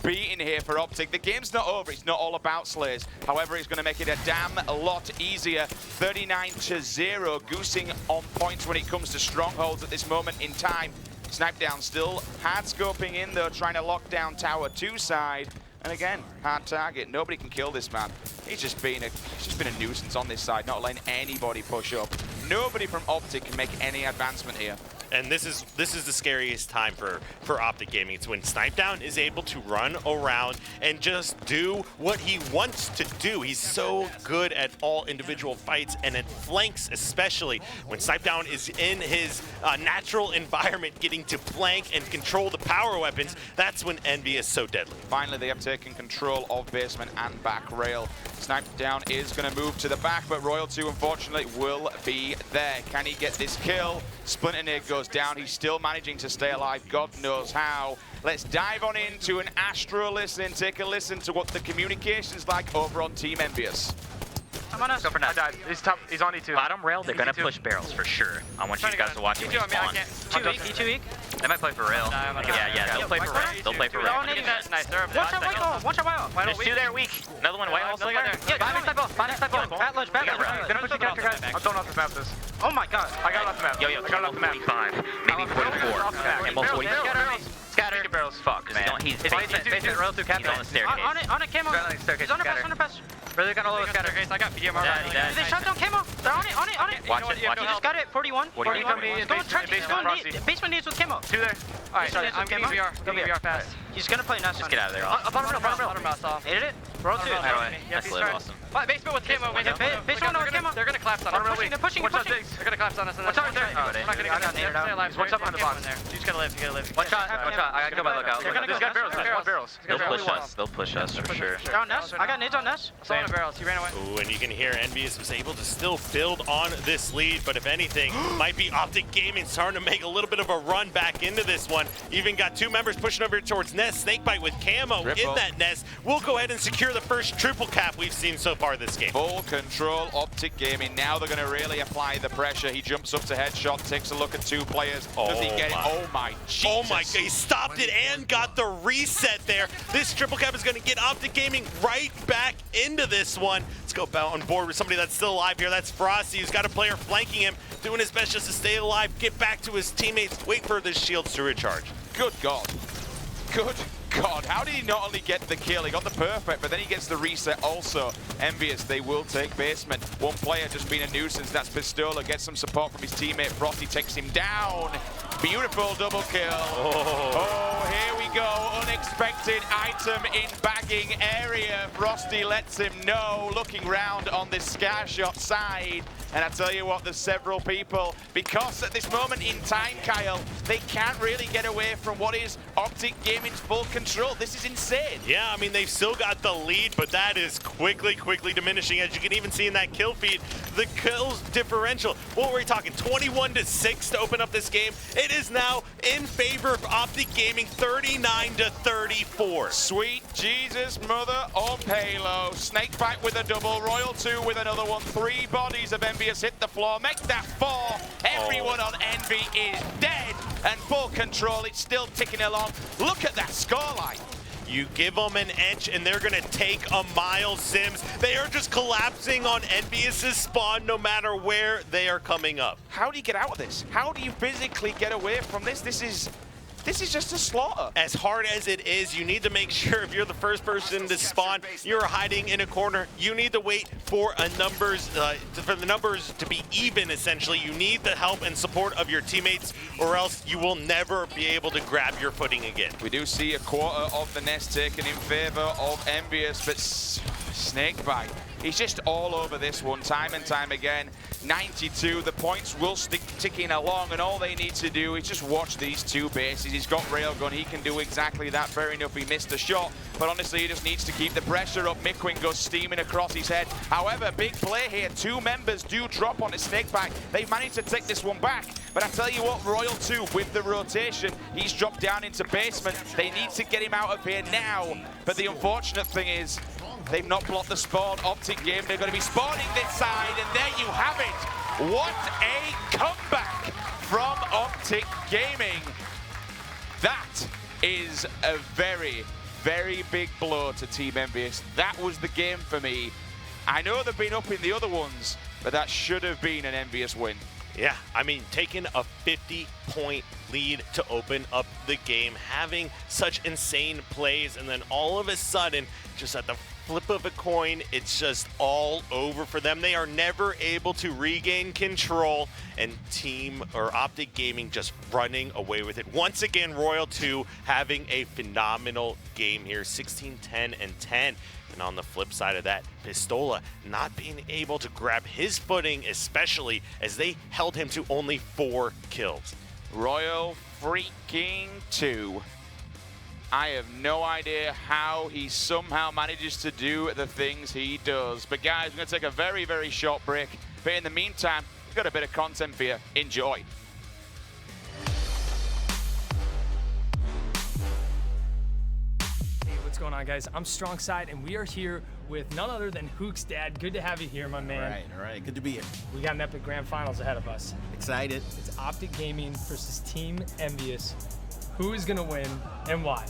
Speaker 4: beating here for OpTic. The game's not over. It's not all about slays. However, it's going to make it a damn lot easier. 39-0, goosing on points when it comes to strongholds at this moment in time. Snipe Down still hard scoping in though, trying to lock down Tower 2 side. And again, hard target. Nobody can kill this man. He's just been a nuisance on this side, not letting anybody push up. Nobody from OpTic can make any advancement here.
Speaker 5: And this is the scariest time for OpTic Gaming. It's when Snipedown is able to run around and just do what he wants to do. He's so good at all individual fights and at flanks especially. When Snipedown is in his natural environment getting to flank and control the power weapons, that's when Envy is so deadly.
Speaker 4: Finally, they have taken control of basement and back rail. Snipedown is going to move to the back, but Royal 2, unfortunately, will be there. Can he get this kill? Splinter Nade goes down. He's still managing to stay alive. God knows how. Let's dive on into an Astro listen and take a listen to what the communication's like over on Team EnVyUs.
Speaker 6: I'm on us.
Speaker 7: Go for
Speaker 6: I
Speaker 7: net.
Speaker 6: died. He's top. He's on E2.
Speaker 7: Bottom rail, they're gonna push barrels for sure. I want you guys to watch it when you spawn.
Speaker 6: E2 weak.
Speaker 7: They might play for rail. Yeah, they'll play for rail. They'll play for rail.
Speaker 6: Nice. One shot white hole. One shot white hole.
Speaker 7: There's two there weak. Another one white hole somewhere.
Speaker 6: Behind me, step off. Bad ledge, bad ledge. Gonna push the character, guys. I'm throwing off the map this. Oh my god. I got off the map.
Speaker 7: Yo,
Speaker 6: I got off the map.
Speaker 7: 45, maybe 44. Campbell 44.
Speaker 6: Scatter.
Speaker 7: Barrels. Fuck, man. He's
Speaker 6: basement royal through
Speaker 7: He's on the staircase.
Speaker 6: On it, camo. He's on the pass, Really got a low scatter. I got PDM already. They shot down camo. They're on it.
Speaker 7: Watch it.
Speaker 6: You just got it. 41. Basement needs with camo. Two there. Alright, I'm getting VR. Go VR fast. He's gonna play Nest.
Speaker 7: Just get out of there.
Speaker 6: Bottom rail. Hit it. Roll 2.
Speaker 7: That's awesome.
Speaker 6: Basement with camo. Basement with camo. They're gonna collapse on us. They're pushing. They're gonna collapse on us. Watch out there. We're not gonna get nated out. Watch out behind the box. You just gotta live.
Speaker 7: Watch out. I gotta go by lookout.
Speaker 6: They're gonna go barrels.
Speaker 7: They'll push us for sure.
Speaker 6: They're on Nest. I got nades on Nest. Someone barrels. He ran away.
Speaker 5: Ooh, and you can hear EnVyUs was able to still build on this lead, but if anything, might be OpTic Gaming starting to make a little bit of a run back into this one. Even got two members pushing over towards Nest. Snakebite with camo in that Nest. We'll go ahead and secure the first triple cap we've seen so far this game.
Speaker 4: Full control, OpTic Gaming. Now they're going to really apply the pressure. He jumps up to headshot, takes a look at two players. Does he get it? Oh my Jesus.
Speaker 5: Oh my God, he stopped it and got the reset there. This triple cap is going to get OpTic Gaming right back into this one. Let's go on board with somebody that's still alive here. That's Frosty, who's got a player flanking him, doing his best just to stay alive, get back to his teammates, wait for the shields to recharge.
Speaker 4: Good God. Good God. How did he not only get the kill, he got the perfect, but then he gets the reset also. EnVyUs, they will take basement. One player just been a nuisance. That's Pistola. Gets some support from his teammate. Frosty takes him down. Beautiful double kill. Oh, here we go. Unexpected item in bagging area. Frosty lets him know. Looking round on this scar shot side. And I tell you what, there's several people, because at this moment in time, Kyle, they can't really get away from what is OpTic Gaming's full control. This is insane.
Speaker 5: Yeah, I mean, they've still got the lead, but that is quickly diminishing. As you can even see in that kill feed, the kills differential. What were we talking, 21-6 to open up this game? It is now in favor of OpTic Gaming, 39-34.
Speaker 4: Sweet Jesus, mother of Halo. Snakebite with a double, Royal 2 with another one. Three bodies of EnVyUs hit the floor. Make that 4. Everyone on Envy is dead and full control. It's still ticking along. Look at that scoreline.
Speaker 5: You give them an inch and they're gonna take a mile, Sims. They are just collapsing on EnVyUs' spawn no matter where they are coming up.
Speaker 4: How do you get out of this? How do you physically get away from this? This is just a slaughter.
Speaker 5: As hard as it is, you need to make sure if you're the first person to spawn, you're hiding in a corner. You need to wait for the numbers to be even, essentially. You need the help and support of your teammates, or else you will never be able to grab your footing again.
Speaker 4: We do see a quarter of the nest taken in favor of EnVyUs, but Snakebite, he's just all over this one time and time again. 92, the points will stick ticking along, and all they need to do is just watch these two bases. He's got Railgun, he can do exactly that. Fair enough, he missed the shot, but honestly, he just needs to keep the pressure up. Midwing goes steaming across his head. However, big play here. Two members do drop on a Snakebite. They've managed to take this one back, but I tell you what, Royal 2 with the rotation, he's dropped down into basement. They need to get him out of here now, but the unfortunate thing is, they've not blocked the spawn. OpTic Game, they're going to be spawning this side, and there you have it. What a comeback from OpTic Gaming. That is a very, very big blow to Team EnVyUs. That was the game for me. I know they've been up in the other ones, but that should have been an EnVyUs win.
Speaker 5: Yeah, I mean, taking a 50-point lead to open up the game, having such insane plays, and then all of a sudden, just at the flip of a coin, it's just all over for them. They are never able to regain control, and OpTic Gaming just running away with it. Once again, Royal 2 having a phenomenal game here, 16, 10, and 10. And on the flip side of that, Pistola not being able to grab his footing, especially as they held him to only 4 kills.
Speaker 4: Royal freaking 2. I have no idea how he somehow manages to do the things he does. But guys, we're going to take a very, very short break. But in the meantime, we've got a bit of content for you. Enjoy.
Speaker 8: Hey, what's going on, guys? I'm Strongside, and we are here with none other than Hook's dad. Good to have you here, my man.
Speaker 9: All right. Good to be here.
Speaker 8: We got an epic grand finals ahead of us.
Speaker 9: Excited.
Speaker 8: It's OpTic Gaming versus Team EnVyUs. Who is going to win and why?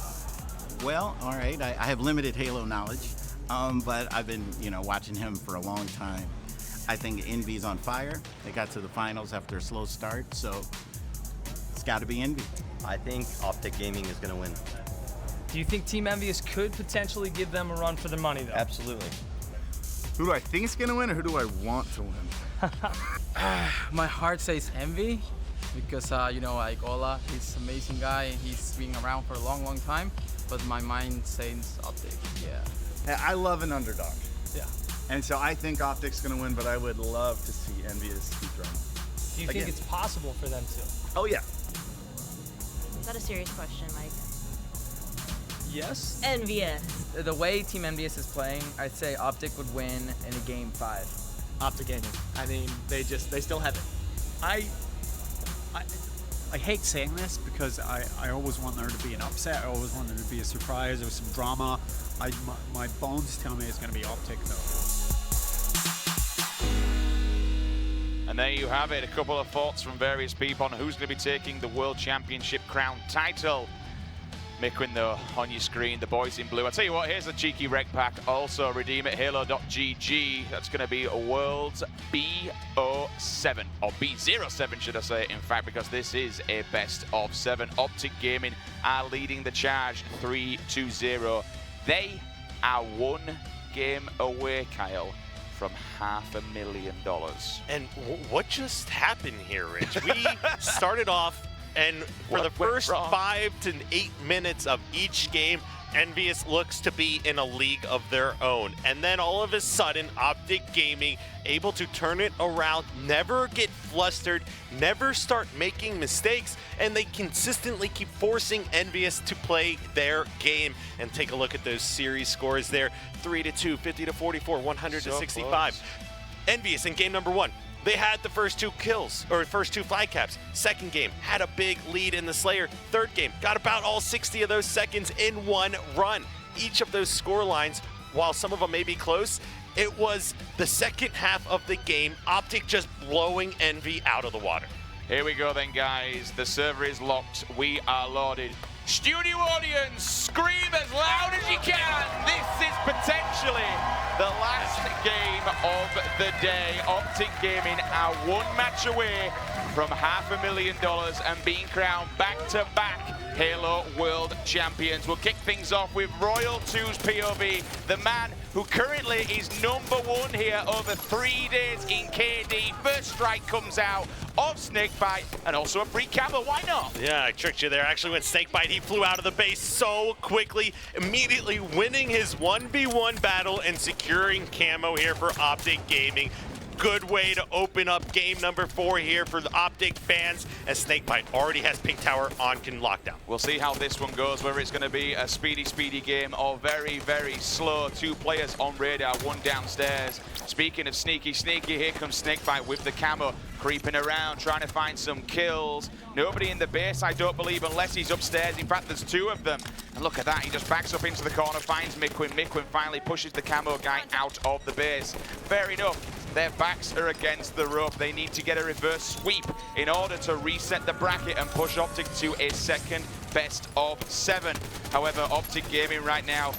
Speaker 9: Well, all right. I have limited Halo knowledge, but I've been, watching him for a long time. I think EnVy's on fire. They got to the finals after a slow start, so it's got to be EnVy.
Speaker 10: I think OpTic Gaming is going to win.
Speaker 8: Do you think Team EnVyUs could potentially give them a run for their money, though?
Speaker 10: Absolutely.
Speaker 11: Who do I think is going to win, or who do I want to win?
Speaker 12: My heart says Envy because, like Ola, he's an amazing guy and he's been around for a long, long time. But my mind says OpTic, yeah.
Speaker 11: I love an underdog.
Speaker 8: Yeah.
Speaker 11: And so I think OpTic's going to win, but I would love to see EnVyUs thrown.
Speaker 8: Do you think it's possible for them to?
Speaker 11: Oh, yeah.
Speaker 13: Is that a serious question, Mike?
Speaker 8: Yes.
Speaker 13: EnVyUs.
Speaker 12: The way Team EnVyUs is playing, I'd say OpTic would win in a game 5.
Speaker 14: OpTic Gaming. I mean, they still have it.
Speaker 15: I hate saying this because I always want there to be an upset. I always want there to be a surprise or some drama. My bones tell me it's going to be OpTic though.
Speaker 4: And there you have it, a couple of thoughts from various people on who's going to be taking the World Championship crown title. Miquin, though, on your screen, the boys in blue. I'll tell you what, here's a cheeky reg pack. Also, redeem it, halo.gg. That's going to be a World's B07, or B07, should I say, in fact, because this is a best of 7. OpTic Gaming are leading the charge 3-0. They are 1 game away, Kyle, from $500,000.
Speaker 5: And what just happened here, Rich? We started off, and for the first 5 to 8 minutes of each game, EnVyUs looks to be in a league of their own. And then all of a sudden, OpTic Gaming able to turn it around, never get flustered, never start making mistakes, and they consistently keep forcing EnVyUs to play their game. And take a look at those series scores there, 3-2, 50-44, 100-65. EnVyUs in game number 1. They had the first 2 kills, or first 2 flag caps. Second game, had a big lead in the Slayer. Third game, got about all 60 of those seconds in 1 run. Each of those score lines, while some of them may be close, it was the second half of the game, OpTic just blowing Envy out of the water.
Speaker 4: Here we go then, guys. The server is locked. We are loaded. Studio audience, scream as loud as you can. This is potentially the last game of the day. OpTic Gaming are 1 match away from $500,000 and being crowned back-to-back Halo World Champions. We'll kick things off with Royal 2's POV, the man who currently is #1 here over 3 days in KD. First strike comes out of Snakebite and also a free camo. Why not?
Speaker 5: Yeah, I tricked you there. Actually, when Snakebite, he flew out of the base so quickly, immediately winning his 1v1 battle and securing camo here for OpTic Gaming. Good way to open up game number 4 here for the OpTic fans, as Snakebite already has Pink Tower on lockdown.
Speaker 4: We'll see how this one goes, whether it's going to be a speedy game or very, very slow. 2 players on radar, 1 downstairs. Speaking of sneaky, here comes Snakebite with the camo, creeping around, trying to find some kills. Nobody in the base, I don't believe, unless he's upstairs. In fact, there's 2 of them. And look at that, he just backs up into the corner, finds Miquin. Miquin finally pushes the camo guy out of the base. Fair enough. Their backs are against the rope. They need to get a reverse sweep in order to reset the bracket and push OpTic to a second best of 7. However, OpTic Gaming right now,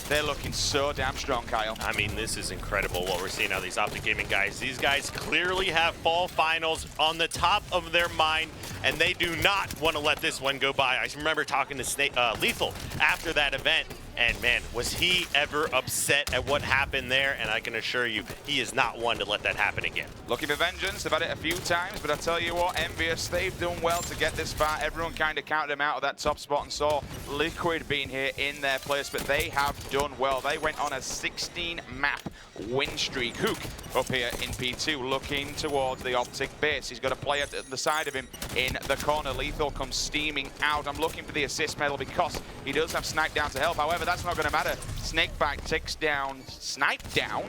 Speaker 4: they're looking so damn strong, Kyle.
Speaker 5: I mean, this is incredible what we're seeing out of these OpTic Gaming guys. These guys clearly have fall finals on the top of their mind, and they do not want to let this one go by. I remember talking to Lethal after that event, And man, was he ever upset at what happened there? And I can assure you, he is not one to let that happen again.
Speaker 4: Looking for vengeance. They've had it a few times, but I tell you what, EnVyUs, they've done well to get this far. Everyone kind of counted them out of that top spot and saw Liquid being here in their place, but they have done well. They went on a 16-map win streak. Hook up here in P2, looking towards the OpTic base. He's got a player at the side of him in the corner. Lethal comes steaming out. I'm looking for the assist medal because he does have Snipe down to help. However, that's not going to matter. Snakebite takes down Snipe down.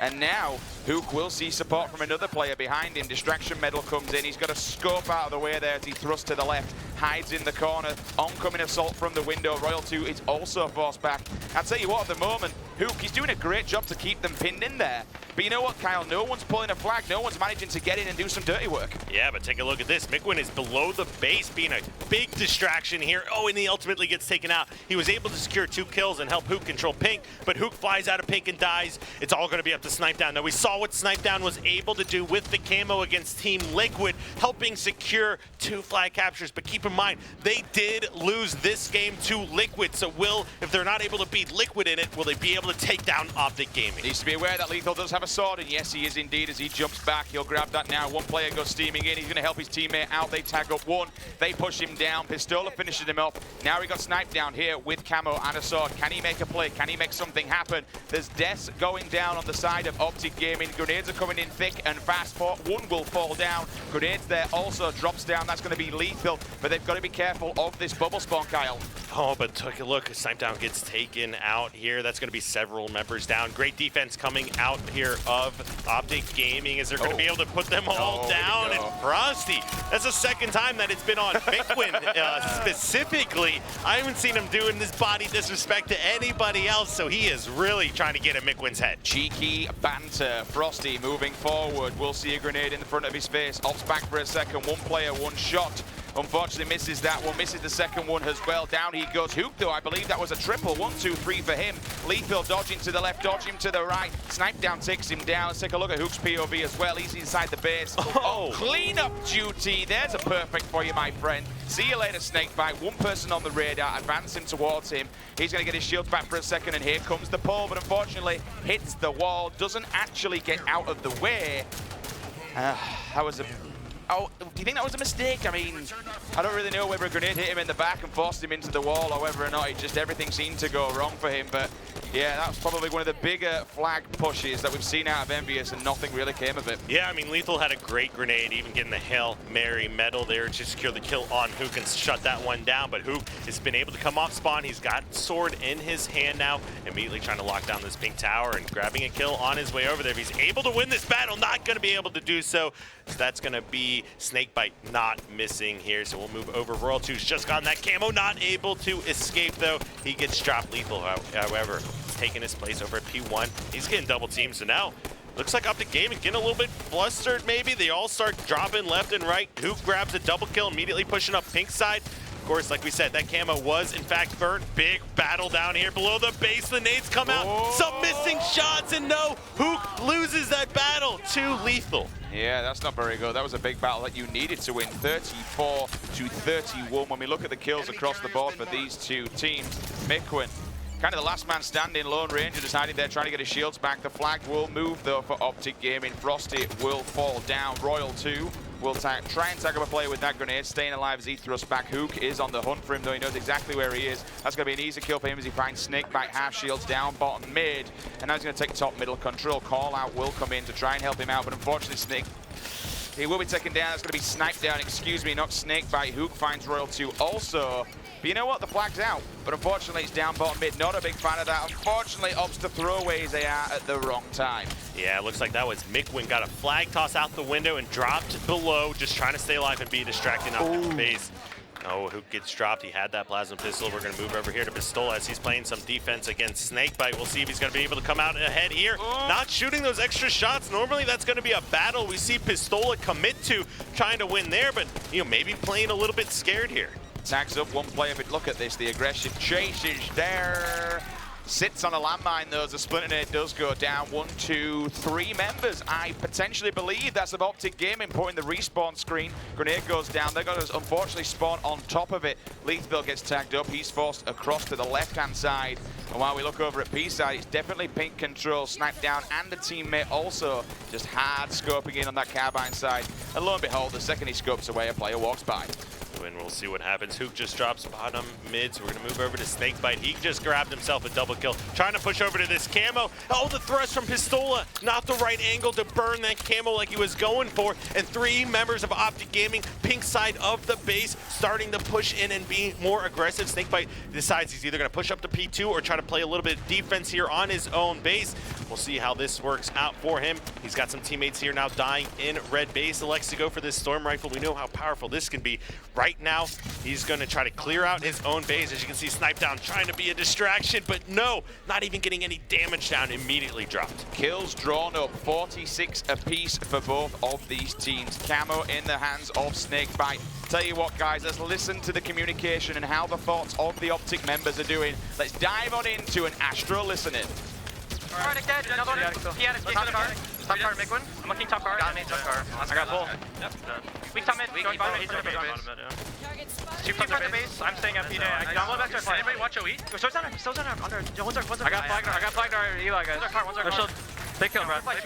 Speaker 4: And now Hook will see support from another player behind him. Distraction medal comes in. He's got a scope out of the way there as he thrusts to the left. Hides in the corner. Oncoming assault from the window. Royal 2 is also forced back. I'll tell you what, at the moment, Hook, he's doing a great job to keep them pinned in there. But you know what, Kyle? No one's pulling a flag. No one's managing to get in and do some dirty work.
Speaker 5: Yeah, but take a look at this. Micwin is below the base, being a big distraction here. Oh, and he ultimately gets taken out. He was able to secure 2 kills and help Hook control Pink, but Hook flies out of Pink and dies. It's all going to be up to Snipedown. Now, we saw what Snipedown was able to do with the camo against Team Liquid, helping secure 2 flag captures. But keep in mind, they did lose this game to Liquid. So if they're not able to beat Liquid in it, will they be able to take down OpTic Gaming?
Speaker 4: Needs to be aware that Lethal does have a sword, and yes, he is indeed as he jumps back. He'll grab that now. One player goes steaming in. He's going to help his teammate out. They tag up one. They push him down. Pistola finishes him off. Now he got sniped down here with camo and a sword. Can he make a play? Can he make something happen? There's deaths going down on the side of OpTic Gaming. Grenades are coming in thick and fast. One will fall down. Grenades there also drops down. That's going to be lethal, but they've got to be careful of this bubble spawn, Kyle.
Speaker 5: Oh, but take a look. Snipedown gets taken out here. That's going to be several members down. Great defense coming out here of OpTic Gaming. Is they're going to be able to put them all down. And Frosty, that's the second time that it's been on Micwin specifically. I haven't seen him doing this body disrespect to anybody else, so he is really trying to get at Micwin's head.
Speaker 4: Cheeky banter. Frosty moving forward. We'll see a grenade in the front of his face. Ops back for a second. One player, one shot. Unfortunately misses that one, misses the second one as well. Down he goes. Hook, though, I believe that was a triple. 1, 2, 3 for him. Lethal dodging to the left, dodging to the right. Snipedown takes him down. Let's take a look at Hook's POV as well. He's inside the base. Oh, cleanup duty. There's a perfect for you, my friend. See you later, Snakebite. One person on the radar, advancing towards him. He's going to get his shield back for a second, and here comes the pull, but unfortunately hits the wall. Doesn't actually get out of the way. That was a... Oh, do you think that was a mistake? I mean, I don't really know whether a grenade hit him in the back and forced him into the wall, or whether or not everything seemed to go wrong for him. But yeah, that was probably one of the bigger flag pushes that we've seen out of EnVyUs, and nothing really came of it.
Speaker 5: Yeah, I mean, Lethal had a great grenade, even getting the Hail Mary medal there to secure the kill on Hook and shut that one down. But Hook has been able to come off spawn. He's got sword in his hand now, immediately trying to lock down this pink tower and grabbing a kill on his way over there. If he's able to win this battle, not going to be able to do so. So that's going to be Snakebite not missing here. So we'll move over. Royal 2's just gotten that camo, not able to escape though. He gets dropped. Lethal, however, taking his place over at P1. He's getting double teamed, so now looks like OpTic Gaming getting a little bit flustered maybe. They all start dropping left and right. Hook grabs a double kill, immediately pushing up pink side. Of course, like we said, that camo was in fact burnt. Big battle down here below the base. The nades come out. Some missing shots, and no, Hook loses that battle to Lethal.
Speaker 4: Yeah, that's not very good. That was a big battle that you needed to win. 34 to 31. When we look at the kills across the board for these two teams, Micwin, kind of the last man standing, Lone Ranger just hiding there trying to get his shields back. The flag will move though for OpTic Gaming. Frosty will fall down. Royal 2 will try and tag up a player with that grenade, staying alive as he thrusts back. Hook is on the hunt for him, though he knows exactly where he is. That's going to be an easy kill for him as he finds Snakebite, half shields down, bottom mid, and now he's going to take top middle control. Call out will come in to try and help him out, but unfortunately he will be taken down. That's going to be sniped down, excuse me, not Snakebite. Hook finds Royal 2 also. But you know what? The flag's out. But unfortunately, it's down bottom mid. Not a big fan of that. Unfortunately, opts to throwaways they are at the wrong time.
Speaker 5: Yeah, it looks like that was Micwin. Got a flag toss out the window and dropped below, just trying to stay alive and be distracting out the base. Oh, Hook gets dropped. He had that plasma pistol. We're going to move over here to Pistola as he's playing some defense against Snakebite. We'll see if he's going to be able to come out ahead here. Not shooting those extra shots. Normally, that's going to be a battle we see Pistola commit to, trying to win there, but you know, maybe playing a little bit scared here.
Speaker 4: Tags up one player, but look at this. The aggression chases there. Sits on a landmine though as the Splinter Nade does go down. 1, 2, 3 members. I potentially believe that's of OpTic Gaming putting the respawn screen. Grenade goes down. They're going to unfortunately spawn on top of it. Lethville gets tagged up. He's forced across to the left-hand side. And while we look over at P-side, it's definitely Pink control, sniped down, and a teammate also just hard scoping in on that carbine side. And lo and behold, the second he scopes away, a player walks by.
Speaker 5: And we'll see what happens. Hook just drops bottom mid, so we're gonna move over to Snakebite. He just grabbed himself a double kill, trying to push over to this camo. Oh, the thrust from Pistola, not the right angle to burn that camo like he was going for. And 3 members of OpTic Gaming, Pink side of the base, starting to push in and be more aggressive. Snakebite decides he's either gonna push up to P2 or try to play a little bit of defense here on his own base. We'll see how this works out for him. He's got some teammates here now dying in red base. Elects to go for this storm rifle. We know how powerful this can be. Right now, he's going to try to clear out his own base. As you can see, Snipe Down trying to be a distraction, but no, not even getting any damage down, immediately dropped.
Speaker 4: Kills drawn up, 46 apiece for both of these teams. Camo in the hands of Snakebite. Tell you what, guys, let's listen to the communication and how the thoughts of the OpTic members are doing. Let's dive on into an Astro listening.
Speaker 6: Alright, dead. Another one. Pianist, top card. Top card, make one. I'm looking top card. Got me, top card. I got full. Yep. Weak top mid. Weak bottom mid. Two front the base. I'm staying up. I'm going back to our flag. Anybody watch OE? So's on under. One's our. I got flagged our Eli, guys. One's our card. Big kill, bro. Bottom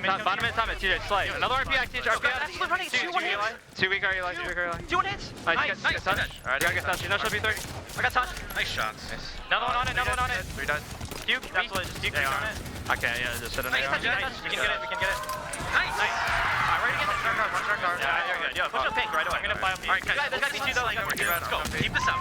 Speaker 6: mid, top mid. TJ, slay. Another RPX, TJ. RPX. Running. 2 weak Eli. 2 one hits. Nice. Get touch. Alright, get touch. You know she'll be 30. I got touch. Nice shots. Another one on it. 3 died. Duke, Duke on it. Okay, yeah, just hit it. Nice, we can get it. Nice. Alright, ready to get the one shark card. Yeah, you're good. Yo, push up Pink right away. I'm gonna fly up. Alright, guys, there's gotta be 2 though. Let's go. Keep this up.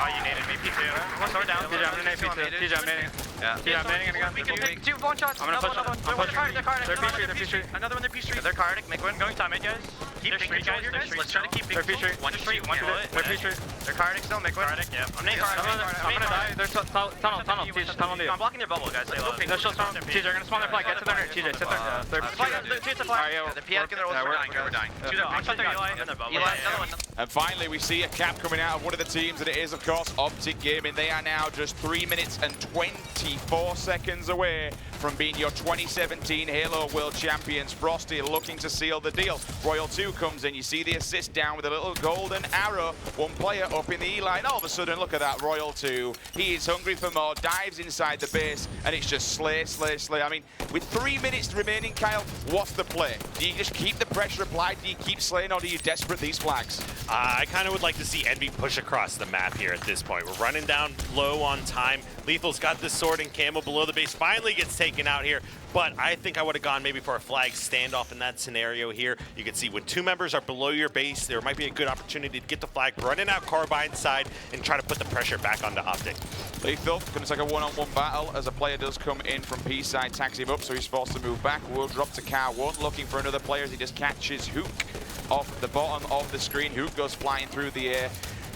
Speaker 6: Oh, you needed me, P2. One sword down. TJ, I'm gonna nade P2. TJ, I'm nading. Yeah. TJ, I'm nading again. We can take 2 one shots. I'm gonna push. They're card. They're P3. Another one, they're P3. They're card. Make one. Going time, guys. Keep Pink control here, guys. Let's try to keep Pink control. One street, one bullet. They're P3. They're carding still. Make one. Yeah. I'm nading card. I'm gonna die. There's tunnel. TJ, tunnel me. I'm blocking their bubble, guys. They're still tunnel. TJ, they're gonna spawn their flag. Get to their TJ, sit there. They're flag. They're PLing their ult. We're dying. I'm shutting Eli and their bubble.
Speaker 4: And finally, we see a cap coming out of one of the teams, and it is, of course, OpTic Gaming. They are now just 3 minutes and 24 seconds away from being your 2017 Halo World Champions. Frosty looking to seal the deal. Royal 2 comes in. You see the assist down with a little golden arrow. One player up in the E line. All of a sudden, look at that, Royal 2. He is hungry for more, dives inside the base, and it's just slay. I mean, with 3 minutes remaining, Kyle, what's the play? Do you just keep the pressure applied? Do you keep slaying, or do you desperate these flags?
Speaker 5: I kind of would like to see Envy push across the map here at this point. We're running down low on time. Lethal's got this sword and camo below the base. Finally gets taken out here. But I think I would have gone maybe for a flag standoff in that scenario here. You can see when 2 members are below your base, there might be a good opportunity to get the flag, running out carbine side, and try to put the pressure back onto OpTic.
Speaker 4: Lethal going to take a one-on-one battle as a player does come in from P side, tags him up, so he's forced to move back. Will drop to car 1, looking for another player as he just catches Hook off the bottom of the screen. Hook goes flying through the air.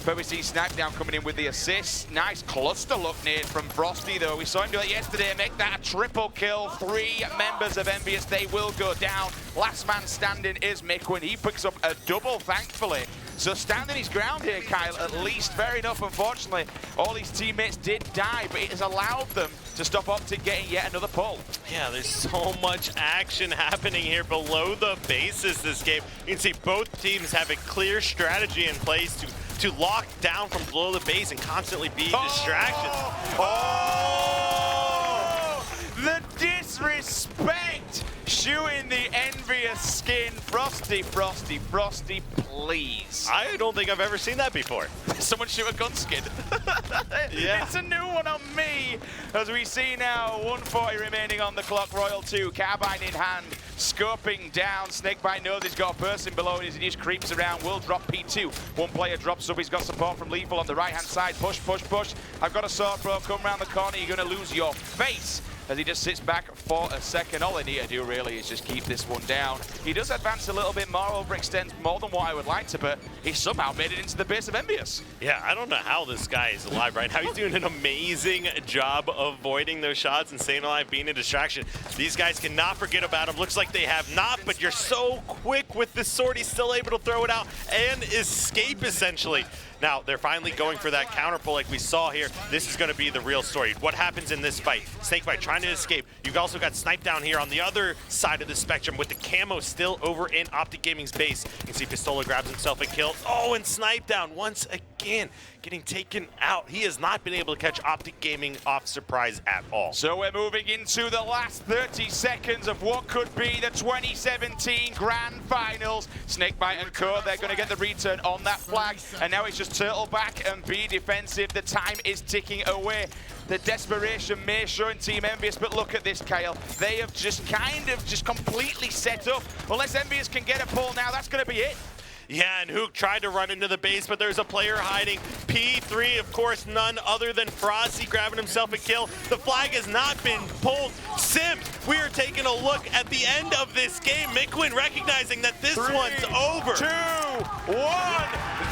Speaker 4: But we see Snipe Down coming in with the assist. Nice cluster look nade from Frosty, though. We saw him do it yesterday, make that a triple kill. 3 members of EnVyUs, they will go down. Last man standing is Mikwin. He picks up a double, thankfully. So standing his ground here, Kyle, at least. Fair enough, unfortunately. All his teammates did die, but it has allowed them to stop OpTic getting yet another pull.
Speaker 5: Yeah, there's so much action happening here below the bases this game. You can see both teams have a clear strategy in place to lock down from below the base and constantly be distractions.
Speaker 4: Oh! The disrespect! Shooing the EnVyUs skin. Frosty, please.
Speaker 5: I don't think I've ever seen that before.
Speaker 4: Someone shoot a gun skin.
Speaker 5: Yeah.
Speaker 4: It's a new one on me. As we see now, 140 remaining on the clock. Royal 2, carbine in hand, scoping down. Snakebite knows he's got a person below him as he just creeps around. Will drop P2. One player drops up. He's got support from Lethal on the right-hand side. Push. I've got a sword, bro. Come around the corner. You're going to lose your face. as he just sits back for a second. All they need to do really is just keep this one down. He does advance a little bit more, overextends more than what I would like to, but he somehow made it into the base of EnVyUs.
Speaker 5: Yeah, I don't know how this guy is alive right now. He's doing an amazing job avoiding those shots and staying alive, being a distraction. These guys cannot forget about him. Looks like they have not, but you're so quick with this sword. He's still able to throw it out and escape, essentially. Now, they're finally going for that counter pull like we saw here. This is going to be the real story. What happens in this fight? Snakebite trying to escape. You've also got Snipe down here on the other side of the spectrum with the camo still over in OpTic Gaming's base. You can see Pistola grabs himself a kill. Oh, and Snipe down once again, getting taken out. He has not been able to catch OpTic Gaming off surprise at all.
Speaker 4: So we're moving into the last 30 seconds of what could be the 2017 Grand Finals. Snakebite and Co, they're going to get the return on that flag, and now it's just turtle back and be defensive. The time is ticking away. The desperation may show in Team EnVyUs, but look at this, Kyle. They have just completely set up. Unless EnVyUs can get a pull now, that's going to be it.
Speaker 5: Yeah, and Hook tried to run into the base, but there's a player hiding. P3, of course, none other than Frosty grabbing himself a kill. The flag has not been pulled. Sims, we are taking a look at the end of this game. Miquin recognizing that this one's over.
Speaker 4: 2, 1.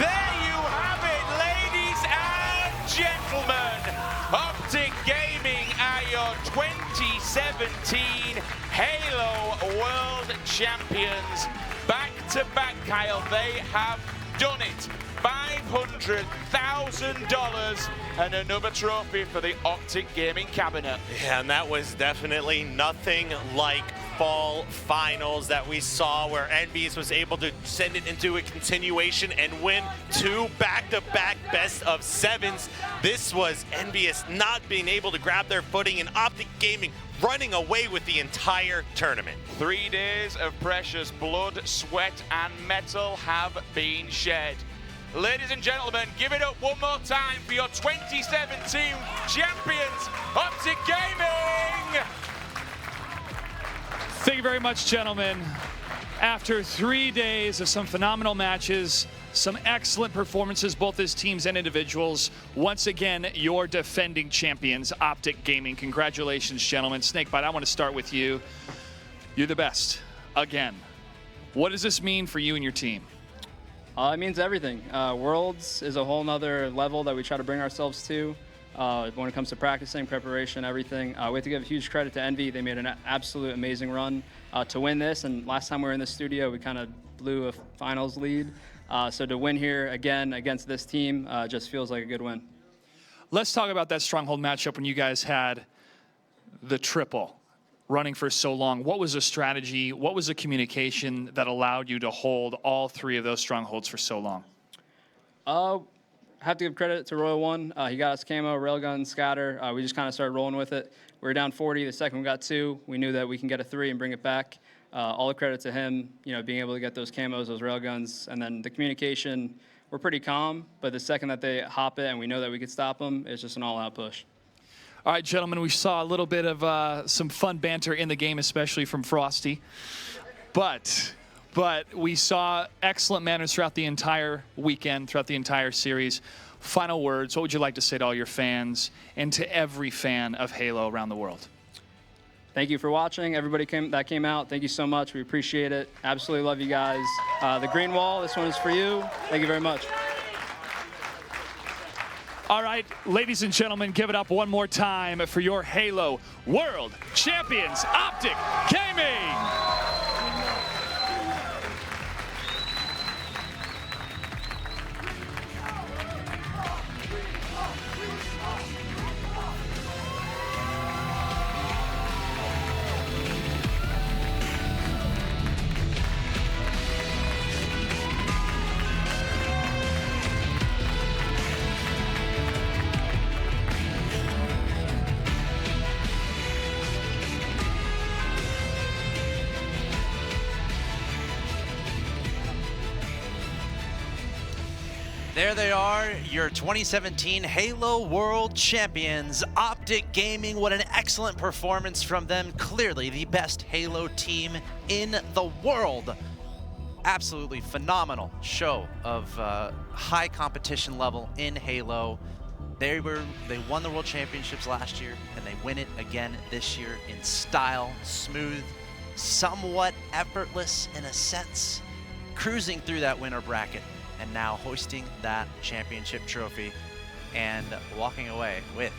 Speaker 4: There you have it, ladies and gentlemen. OpTic Gaming are your 2017 Halo World Champions. Back-to-back, Kyle, they have done it. $500,000 and another trophy for the OpTic Gaming cabinet.
Speaker 5: Yeah, and that was definitely nothing like fall finals that we saw where EnVyUs was able to send it into a continuation and win 2 back-to-back best of 7s. This was EnVyUs not being able to grab their footing, and OpTic Gaming running away with the entire tournament.
Speaker 4: 3 days of precious blood, sweat, and metal have been shed. Ladies and gentlemen, give it up one more time for your 2017 champions, OpTic Gaming!
Speaker 16: Thank you very much, gentlemen. After 3 days of some phenomenal matches, some excellent performances, both as teams and individuals, once again, your defending champions, OpTic Gaming. Congratulations, gentlemen. Snakebite, I want to start with you. You're the best, again. What does this mean for you and your team?
Speaker 17: It means everything. Worlds is a whole nother level that we try to bring ourselves to. When it comes to practicing, preparation, everything. We have to give huge credit to Envy. They made an absolute amazing run to win this, and last time we were in the studio, we kind of blew a finals lead. So to win here again against this team just feels like a good win.
Speaker 16: Let's talk about that Stronghold matchup when you guys had the triple running for so long. What was the strategy? What was the communication that allowed you to hold all 3 of those Strongholds for so long?
Speaker 17: Have to give credit to Royal One. He got us camo, railgun, scatter. We just kind of started rolling with it. We were down 40. The second we got 2, we knew that we can get a 3 and bring it back. All the credit to him, being able to get those camos, those railguns, and then the communication. We're pretty calm, but the second that they hop it and we know that we could stop them, it's just an all-out push.
Speaker 16: All right, gentlemen, we saw a little bit of some fun banter in the game, especially from Frosty. But we saw excellent manners throughout the entire weekend, throughout the entire series. Final words, what would you like to say to all your fans and to every fan of Halo around the world?
Speaker 17: Thank you for watching. Everybody that came out, thank you so much. We appreciate it. Absolutely love you guys. The green wall, this one is for you. Thank you very much.
Speaker 16: All right, ladies and gentlemen, give it up one more time for your Halo World Champions, OpTic Gaming!
Speaker 3: There they are, your 2017 Halo World Champions, OpTic Gaming. What an excellent performance from them. Clearly the best Halo team in the world. Absolutely phenomenal show of high competition level in Halo. They won the World Championships last year, and they win it again this year in style, smooth, somewhat effortless in a sense, cruising through that winner bracket, and now hoisting that championship trophy and walking away with